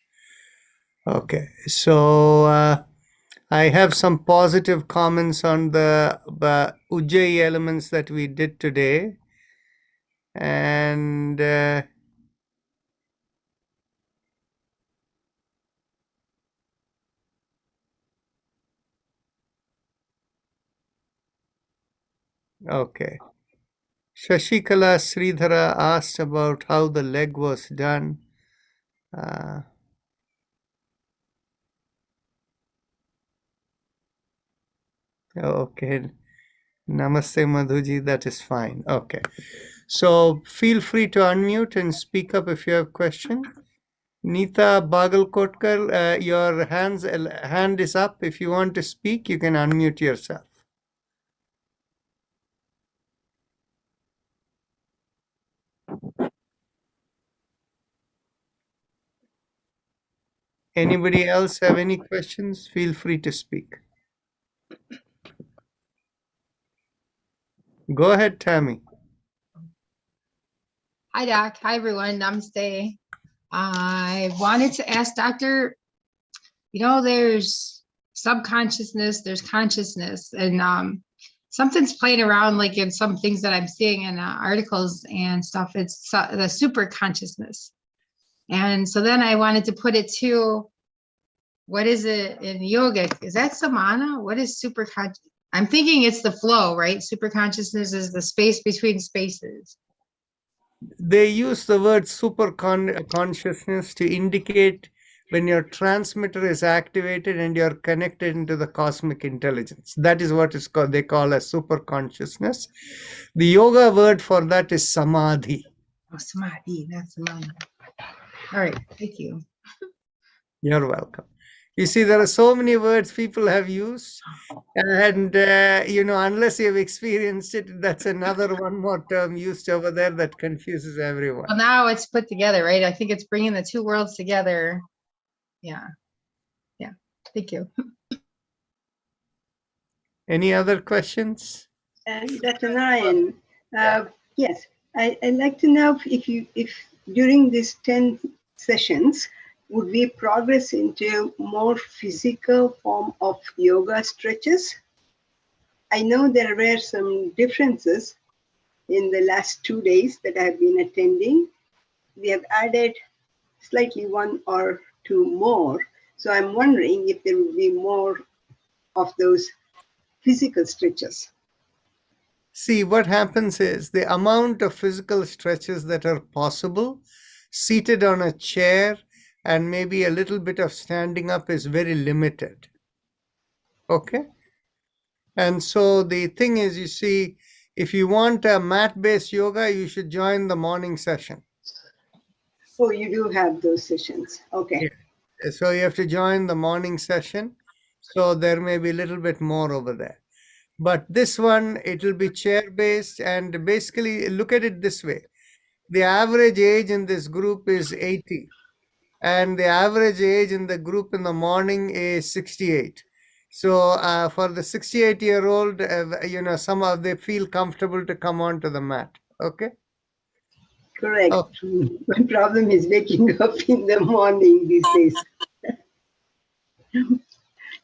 Okay, so I have some positive comments on the Ujjayi elements that we did today. And okay. Shashikala Sridhara asked about how the leg was done. Okay. Namaste Madhuji, that is fine. Okay. So feel free to unmute and speak up if you have question. Neeta Bagalkotkar, your hand is up. If you want to speak, you can unmute yourself. Anybody else have any questions? Feel free to speak. Go ahead, Tammy. Hi, Doc. Hi, everyone. Namaste. I wanted to ask Doctor, there's subconsciousness, there's consciousness, and something's playing around like in some things that I'm seeing in articles and stuff. It's the super consciousness. And so then I wanted to put it to, what is it in yoga? Is that samana? What is super conscious? I'm thinking it's the flow, right? Super consciousness is the space between spaces. They use the word super consciousness to indicate when your transmitter is activated and you're connected into the cosmic intelligence. That is what is called, they call as super consciousness. The yoga word for that is samadhi. Oh, samadhi, that's samadhi. All right, thank you. You're welcome. You see, there are so many words people have used, and unless you've experienced it, that's another one more term used over there that confuses everyone. Well, now it's put together, right? I think it's bringing the two worlds together. Yeah. Thank you. Any other questions? Dr. Narayan, yes, I'd like to know if during these 10 sessions, would we progress into more physical form of yoga stretches? I know there were some differences in the last 2 days that I have been attending. We have added slightly 1 or 2 more. So I'm wondering if there will be more of those physical stretches. See, what happens is the amount of physical stretches that are possible seated on a chair and maybe a little bit of standing up is very limited. Okay? And so the thing is, you see, if you want a mat-based yoga, you should join the morning session. Oh, you do have those sessions. Okay. Yeah. So you have to join the morning session. So there may be a little bit more over there. But this one, it will be chair-based, and basically look at it this way. The average age in this group is 80. And the average age in the group in the morning is 68. So for the 68-year-old, somehow they feel comfortable to come onto the mat. Okay? Correct. Oh. My problem is waking up in the morning these days.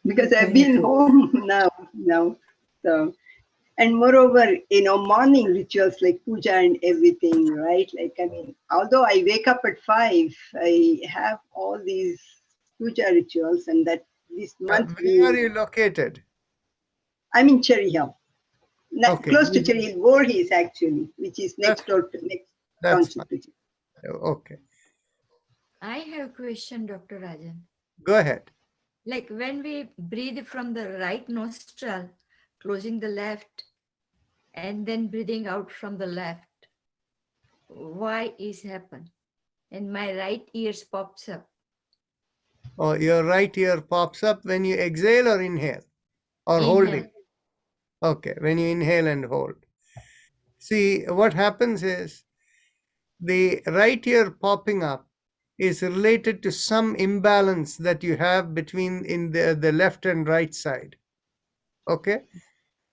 because I've been home now. So, and moreover, morning rituals like puja and everything, right? Like, I mean, although I wake up at 5, I have all these puja rituals, and that this month Where are you located? I'm in Cherry Hill, Okay. close to Cherry Hill, Voorhees actually, which is next door to next That's township. fine. Okay. I have a question, Dr. Rajan. Go ahead. Like when we breathe from the right nostril, closing the left, and then breathing out from the left, why is happen? And my right ears pops up. Oh, your right ear pops up when you exhale or inhale or holding. Inhale. Okay, when you inhale and hold. See, what happens is the right ear popping up is related to some imbalance that you have between in the left and right side. Okay,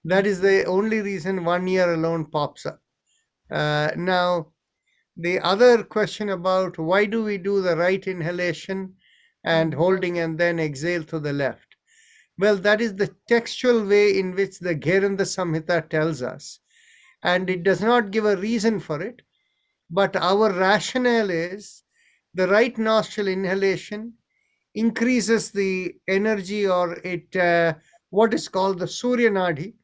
that is the only reason one ear alone pops up. Now, the other question about why do we do the right inhalation and holding and then exhale to the left? Well, that is the textual way in which the Gheranda Samhita tells us, and it does not give a reason for it. But our rationale is the right nostril inhalation increases the energy, or it what is called the Surya Nadi.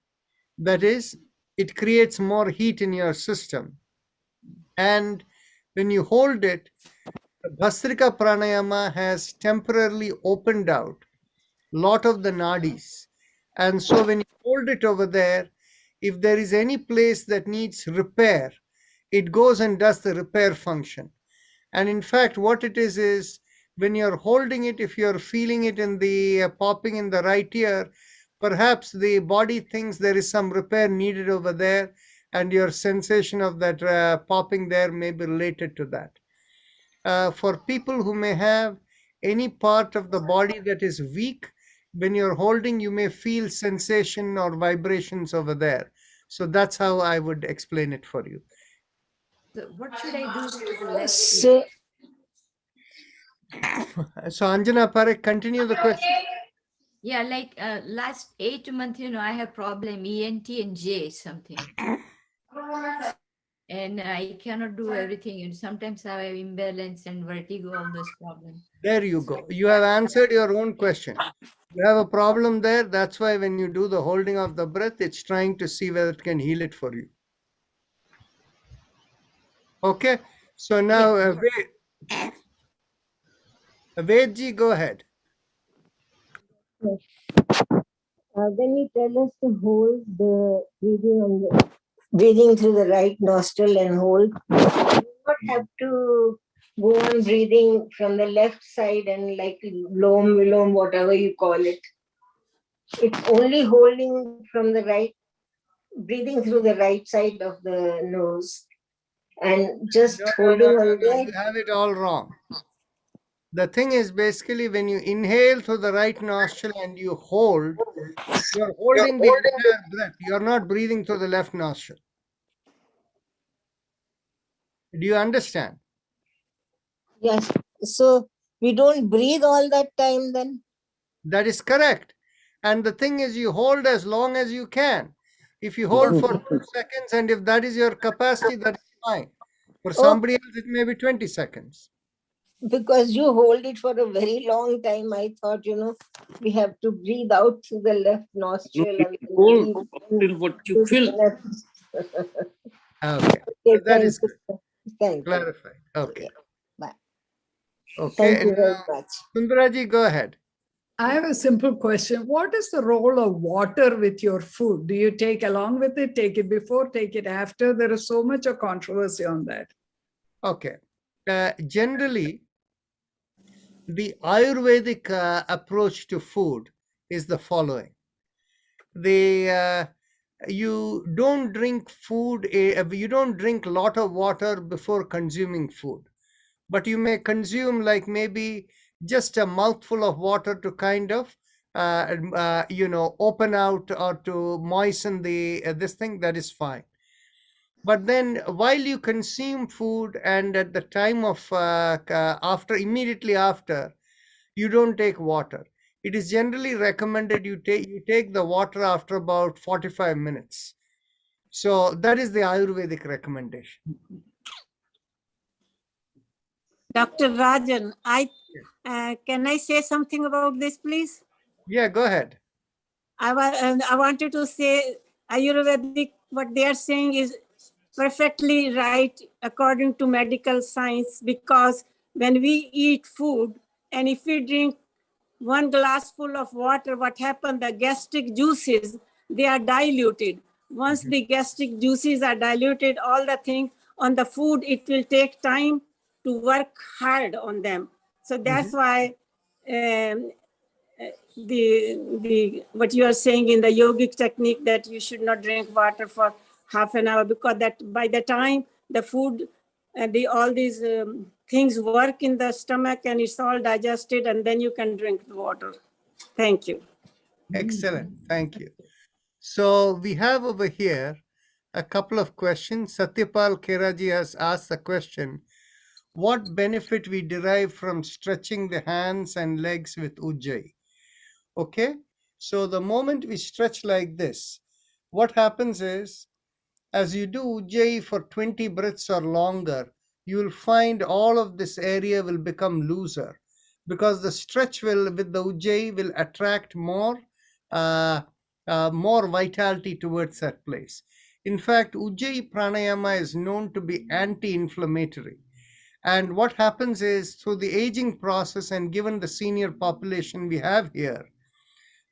That is, it creates more heat in your system. And when you hold it, the Bhastrika Pranayama has temporarily opened out a lot of the nadis. And so when you hold it over there, if there is any place that needs repair, it goes and does the repair function. And in fact, what it is when you're holding it, if you're feeling it in the popping in the right ear, perhaps the body thinks there is some repair needed over there, and your sensation of that popping there may be related to that. For people who may have any part of the body that is weak, when you're holding, you may feel sensation or vibrations over there. So that's how I would explain it for you. So what should I do to the left? So, So Anjana Parekh, continue the question. Yeah, like last 8 months, I have problem ENT and J something. And I cannot do everything. And sometimes I have imbalance and vertigo, all those problems. There you go. You have answered your own question. You have a problem there. That's why when you do the holding of the breath, it's trying to see whether it can heal it for you. Okay. So now, Vedji, go ahead. when you tell us to hold the breathing through the right nostril and hold, you don't have to go on breathing from the left side and like lom, vilom, whatever you call it. It's only holding from the right, breathing through the right side of the nose and just holding on there. You have it all wrong. The thing is basically when you inhale through the right nostril and you hold, you're holding the entire breath. You're not breathing through the left nostril. Do you understand? Yes. So we don't breathe all that time then? That is correct. And the thing is, you hold as long as you can. If you hold for 2 seconds, and if that is your capacity, that is fine. For somebody else, it may be 20 seconds. Because you hold it for a very long time, I thought, we have to breathe out through the left nostril. No, hold until what you feel. Okay. Okay, That is thank clarified. Okay. Yeah. Bye. Okay. Thank you very much. Sundaraji, go ahead. I have a simple question. What is the role of water with your food? Do you take along with it, take it before, take it after? There is so much of controversy on that. Okay. Generally, the Ayurvedic approach to food is the following. You don't drink food, you don't drink a lot of water before consuming food, but you may consume like maybe just a mouthful of water to kind of, open out or to moisten the this thing, that is fine. But then while you consume food and at the time of immediately after, you don't take water. it is generally recommended you take the water after about 45 minutes. So that is the Ayurvedic recommendation. Dr. Rajan, can I say something about this, please? Yeah, go ahead. I wanted to say Ayurvedic, what they are saying is perfectly right according to medical science, because when we eat food and if we drink one glass full of water, what happens? The gastric juices, they are diluted. Once the gastric juices are diluted, all the things on the food, it will take time to work hard on them. So that's why the what you are saying in the yogic technique, that you should not drink water for half an hour, because that by the time the food and all these things work in the stomach and it's all digested, and then you can drink the water. Thank you. Excellent. Thank you. So we have over here a couple of questions. Satyapal Keraji has asked the question, what benefit we derive from stretching the hands and legs with Ujjayi? Okay, so the moment we stretch like this, what happens is, as you do Ujjayi for 20 breaths or longer, you will find all of this area will become looser, because the stretch with the Ujjayi will attract more vitality towards that place. In fact, Ujjayi pranayama is known to be anti-inflammatory. And what happens is, through the aging process and given the senior population we have here,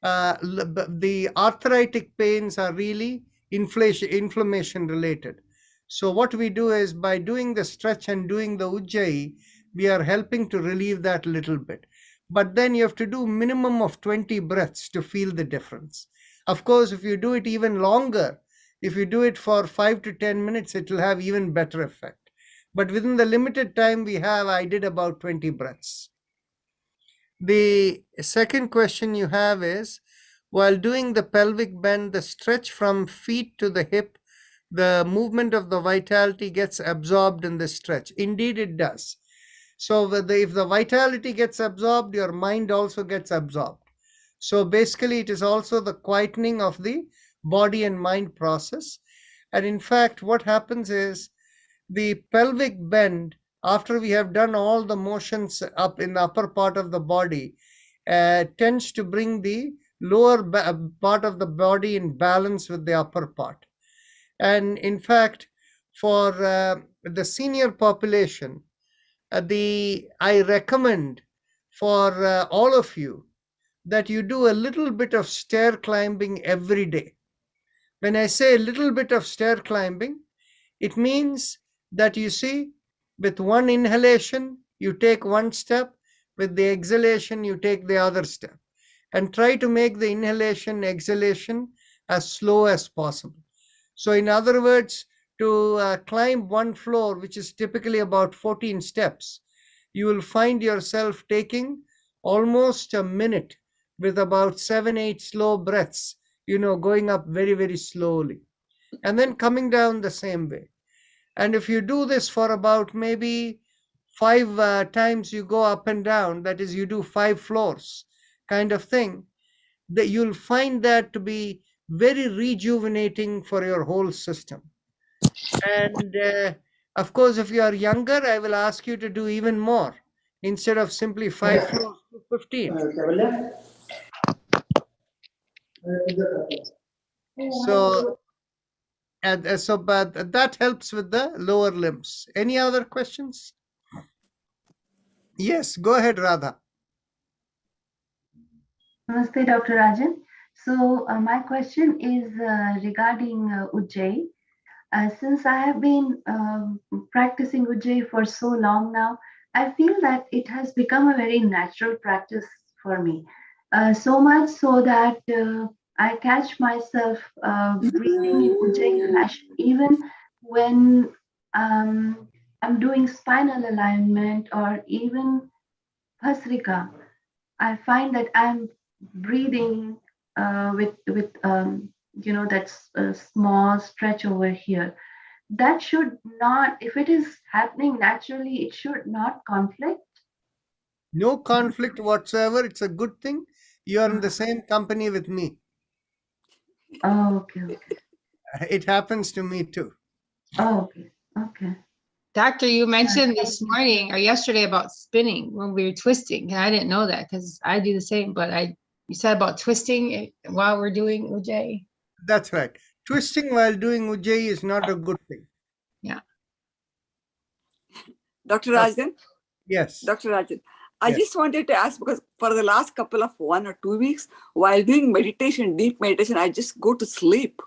the arthritic pains are really inflammation related. So what we do is, by doing the stretch and doing the Ujjayi, we are helping to relieve that a little bit. But then you have to do minimum of 20 breaths to feel the difference. Of course, if you do it even longer, if you do it for 5 to 10 minutes, it will have even better effect. But within the limited time we have, I did about 20 breaths. The second question you have is, while doing the pelvic bend, the stretch from feet to the hip, the movement of the vitality gets absorbed in the stretch. Indeed, it does. So if the vitality gets absorbed, your mind also gets absorbed. So basically, it is also the quietening of the body and mind process. And in fact, what happens is, the pelvic bend, after we have done all the motions up in the upper part of the body, tends to bring the lower part of the body in balance with the upper part. And in fact, for the senior population, I recommend for all of you that you do a little bit of stair climbing every day. When I say a little bit of stair climbing, it means that, you see, with one inhalation, you take one step, with the exhalation, you take the other step, and try to make the inhalation, exhalation as slow as possible. So in other words, to climb one floor, which is typically about 14 steps, you will find yourself taking almost a minute with about 7-8 slow breaths, going up very, very slowly, and then coming down the same way. And if you do this for about maybe 5 times, you go up and down, that is, you do 5 floors kind of thing, that you'll find that to be very rejuvenating for your whole system. And of course, if you are younger, I will ask you to do even more. Instead of simply 5 floors, 15. So but that helps with the lower limbs. Any other questions? Yes, go ahead, Radha. Namaste, Dr. Rajan. So my question is regarding Ujjayi. Since I have been practicing Ujjayi for so long now, I feel that it has become a very natural practice for me. So much so that I catch myself breathing in Ujjayi fashion, even when I'm doing spinal alignment or even Bhastrika. I find that I'm breathing with that's a small stretch over here. That should not, if it is happening naturally, it should not conflict. No conflict whatsoever. It's a good thing. You're in the same company with me. Oh, okay, okay. It happens to me too. Oh, okay, okay. Doctor, you mentioned this morning or yesterday about spinning when we were twisting, and I didn't know that because I do the same. But you said about twisting while we're doing Ujjayi. That's right. Twisting while doing Ujjayi is not a good thing. Yeah. Dr. Rajan, Yes. Dr. Rajan, I Yes. just wanted to ask because for the last couple of 1 or 2 weeks, while doing meditation, deep meditation, I just go to sleep.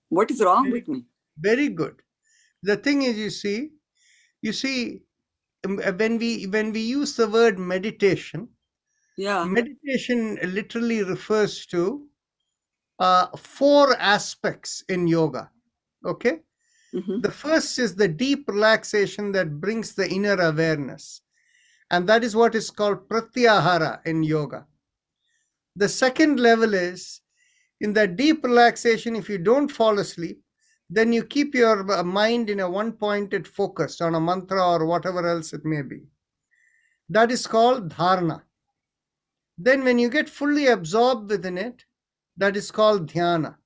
What is wrong with me? Very good. The thing is, you see, when we use the word meditation, Yeah. meditation literally refers to 4 aspects in yoga. Okay. Mhm. The first is the deep relaxation that brings the inner awareness. And that is what is called pratyahara in yoga. The second level is in that deep relaxation, if you don't fall asleep, then you keep your mind in a one-pointed focus on a mantra or whatever else it may be. That is called dharana. Then when you get fully absorbed within it, that is called dhyana.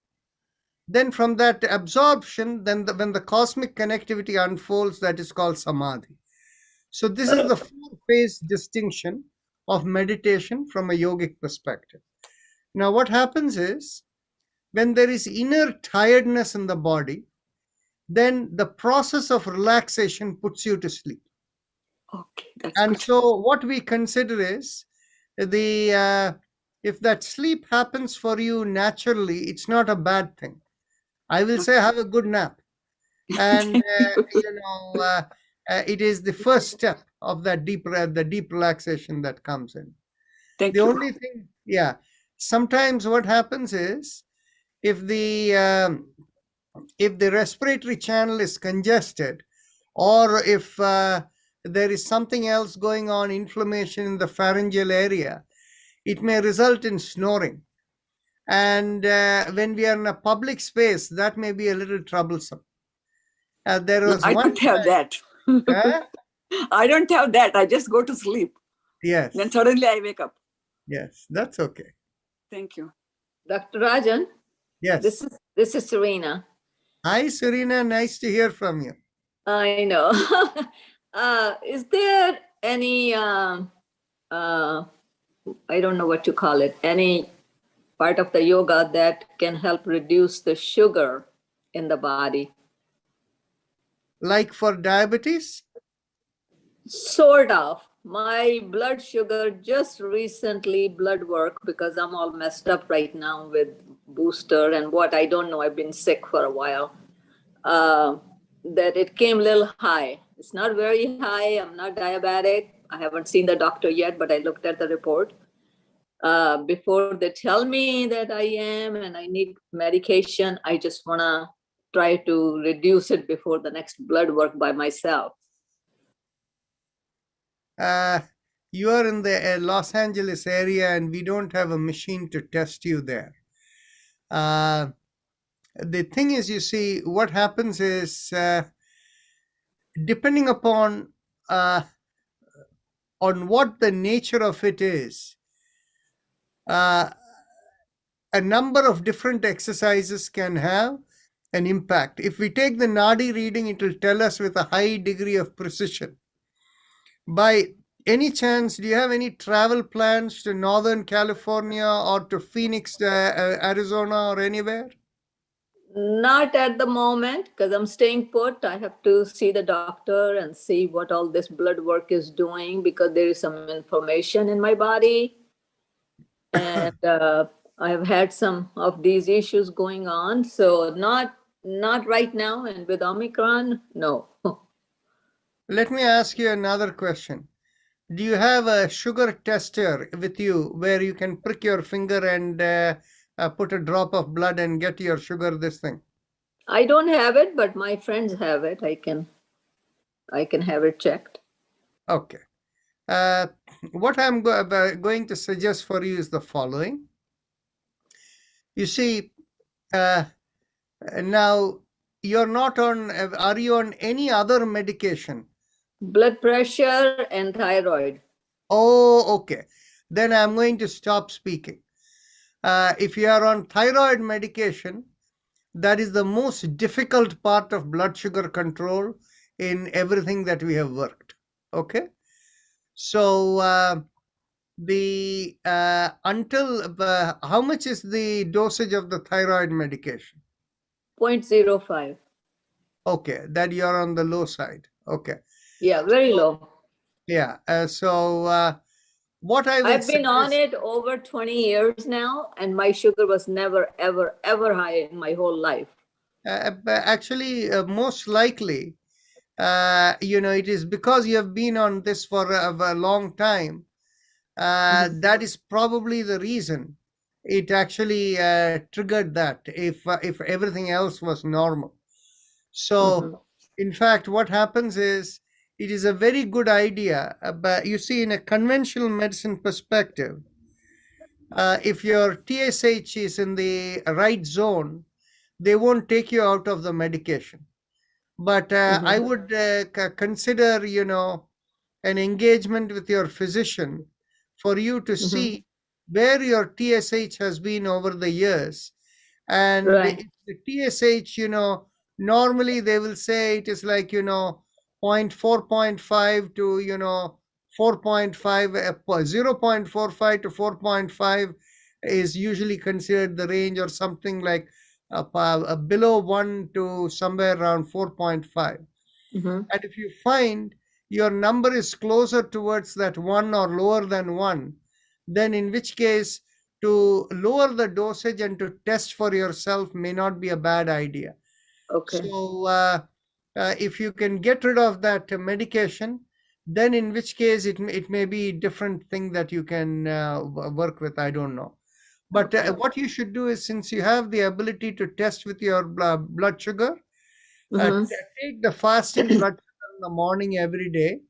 Then from that absorption, then when the cosmic connectivity unfolds, that is called samadhi. So this is the 4-phase distinction of meditation from a yogic perspective. Now what happens is, when there is inner tiredness in the body, then the process of relaxation puts you to sleep. Okay, that's And good. so what we consider is if that sleep happens for you naturally, it's not a bad thing. I will say have a good nap. And it is the first step of that the deep relaxation that comes in. Thank The you. only thing, sometimes what happens is if the respiratory channel is congested, or if there is something else going on, inflammation in the pharyngeal area, it may result in snoring. And when we are in a public space, that may be a little troublesome. There was I one don't have that. I don't have that. I just go to sleep. Yes. Then suddenly I wake up. Yes, that's okay. Thank you. Dr. Rajan, Yes. this is Serena. Hi, Serena. Nice to hear from you. I know. Is there any, I don't know what to call it, any part of the yoga that can help reduce the sugar in the body? Like for diabetes? Sort of. My blood sugar just recently blood work because I'm all messed up right now with booster and what I don't know. I've been sick for a while. That it came a little high. It's not very high. I'm not diabetic. I haven't seen the doctor yet, but I looked at the report. Before they tell me that I am and I need medication, I just want to try to reduce it before the next blood work by myself. You are in the Los Angeles area and we don't have a machine to test you there. The thing is, you see, what happens is, depending upon on what the nature of it is, a number of different exercises can have an impact. If we take the Nadi reading, it will tell us with a high degree of precision. By any chance, do you have any travel plans to Northern California or to Phoenix, Arizona, or anywhere? Not at the moment, because I'm staying put. I have to see the doctor and see what all this blood work is doing, because there is some inflammation in my body. And I have had some of these issues going on. So not right now. And with Omicron, no. Let me ask you another question. Do you have a sugar tester with you where you can prick your finger and put a drop of blood and get your sugar, this thing? I don't have it, but my friends have it. I can have it checked. Okay. What I'm going to suggest for you is the following. You see, now you're not on, are you on any other medication? Blood pressure and thyroid. Oh, okay. Then I'm going to stop speaking. If you are on thyroid medication, that is the most difficult part of blood sugar control in everything that we have worked. Okay, so how much is the dosage of the thyroid medication? 0.05. Okay, that you are on the low side. Okay. Yeah, very low. Yeah. What I will I've been on suggest, it over 20 years now, and my sugar was never, ever, ever high in my whole life. actually, most likely, it is because you have been on this for a long time. That is probably the reason it actually triggered that. If everything else was normal, so in fact, what happens is it is a very good idea. But you see, in a conventional medicine perspective, if your TSH is in the right zone, they won't take you out of the medication. But I would consider, an engagement with your physician for you to see where your TSH has been over the years. And Right. if the TSH, normally they will say it is like, 0.4.5 to, 4.5, 0.45 to 4.5 is usually considered the range, or something like below 1 to somewhere around 4.5. And if you find your number is closer towards that 1 or lower than 1, then in which case to lower the dosage and to test for yourself may not be a bad idea. Okay. So if you can get rid of that medication, then in which case it may be a different thing that you can work with. I don't know. But what you should do is, since you have the ability to test with your blood sugar, take the fasting blood sugar in the morning every day,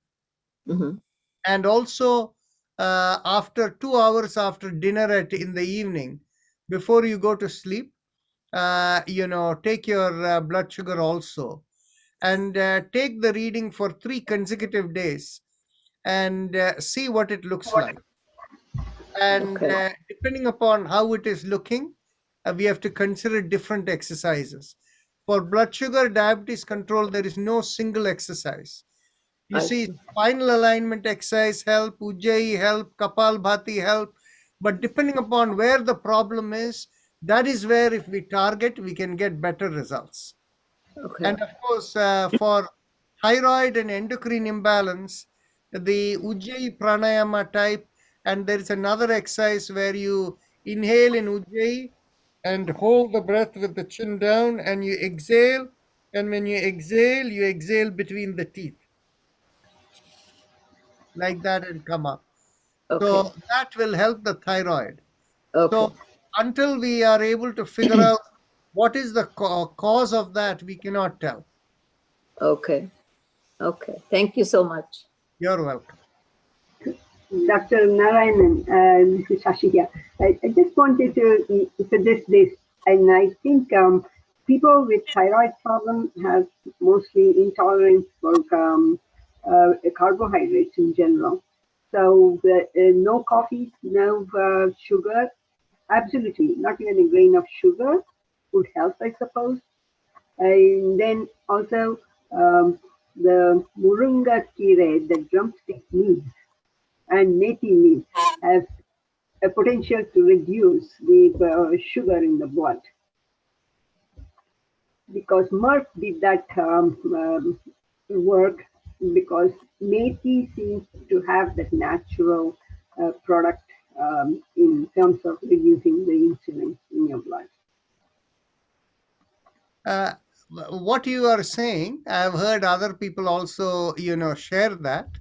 and also after 2 hours after dinner in the evening, before you go to sleep, take your blood sugar also, and take the reading for 3 consecutive days, and see what it looks like. And Okay. depending upon how it is looking, we have to consider different exercises. For blood sugar diabetes control, there is no single exercise. You I see, see. spinal alignment exercise help, Ujjayi help, Kapalbhati help, but depending upon where the problem is, that is where if we target, we can get better results. Okay. And of course, for thyroid and endocrine imbalance, the Ujjayi Pranayama type, and there is another exercise where you inhale in Ujjayi and hold the breath with the chin down, and you exhale. And when you exhale between the teeth, like that, and come up. Okay. So that will help the thyroid. Okay. So until we are able to figure out what is the cause of that, we cannot tell. Okay. Okay. Thank you so much. You're welcome. Dr. Narayanan, this is Shashi here. I just wanted to suggest this, and I think people with thyroid problem have mostly intolerance for carbohydrates in general. So no coffee, no sugar, absolutely not even a grain of sugar would help, I suppose. And then also the murunga kire, the drumstick leaves, and methi leaves have a potential to reduce the sugar in the blood. Because Merck did that work, because methi seems to have that natural product in terms of reducing the insulin in your blood. What you are saying, I've heard other people also, share that.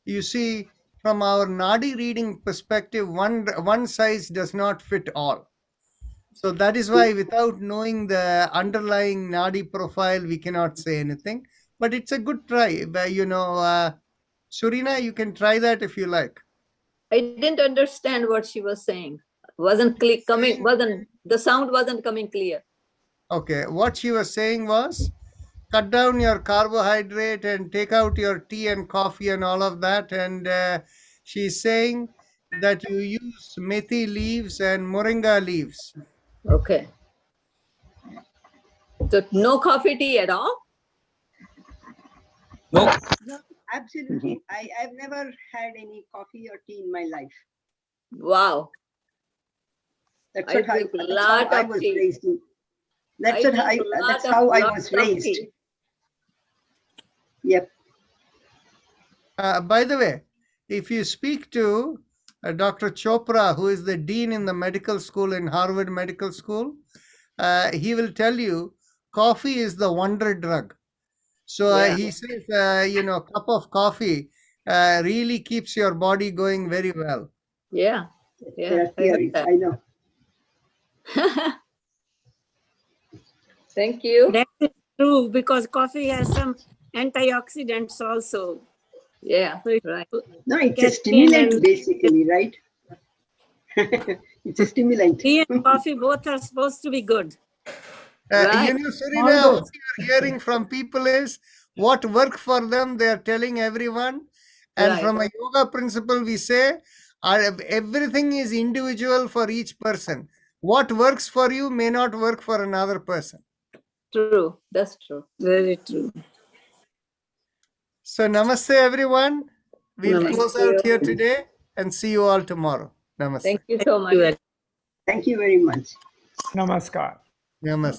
You see, from our Nadi reading perspective, one size does not fit all. So that is why, without knowing the underlying Nadi profile, we cannot say anything. But it's a good try. But, Surina, you can try that if you like. I didn't understand what she was saying. Wasn't coming. Wasn't the sound wasn't coming clear. Okay, what she was saying was, cut down your carbohydrate and take out your tea and coffee and all of that. And she's saying that you use methi leaves and moringa leaves. Okay. So no coffee tea at all? No. No, absolutely. I've never had any coffee or tea in my life. Wow. That's I what drink that's how lot I of was tea. raised. That's I what drink that's how I lots was of raised. tea. Yep. By the way, if you speak to Dr. Chopra, who is the dean in the medical school in Harvard Medical School, he will tell you coffee is the wonder drug. So Yeah. he says, a cup of coffee really keeps your body going very well. Yeah. There Yeah. are theories. I know. Thank you. That is true because coffee has some antioxidants also. Yeah. So it Right. No, it's a caffeine stimulant and basically, right? It's a stimulant. tea and coffee both are supposed to be good. Right. Serena, Although, what you're hearing from people is what worked for them, they're telling everyone. And Right. from a yoga principle, we say everything is individual for each person. What works for you may not work for another person. True. That's true. Very true. So, namaste, everyone. We'll Namaste. close out here today and see you all tomorrow. Namaste. Thank you so much. You are- Thank you very much. namaskar. Namaste.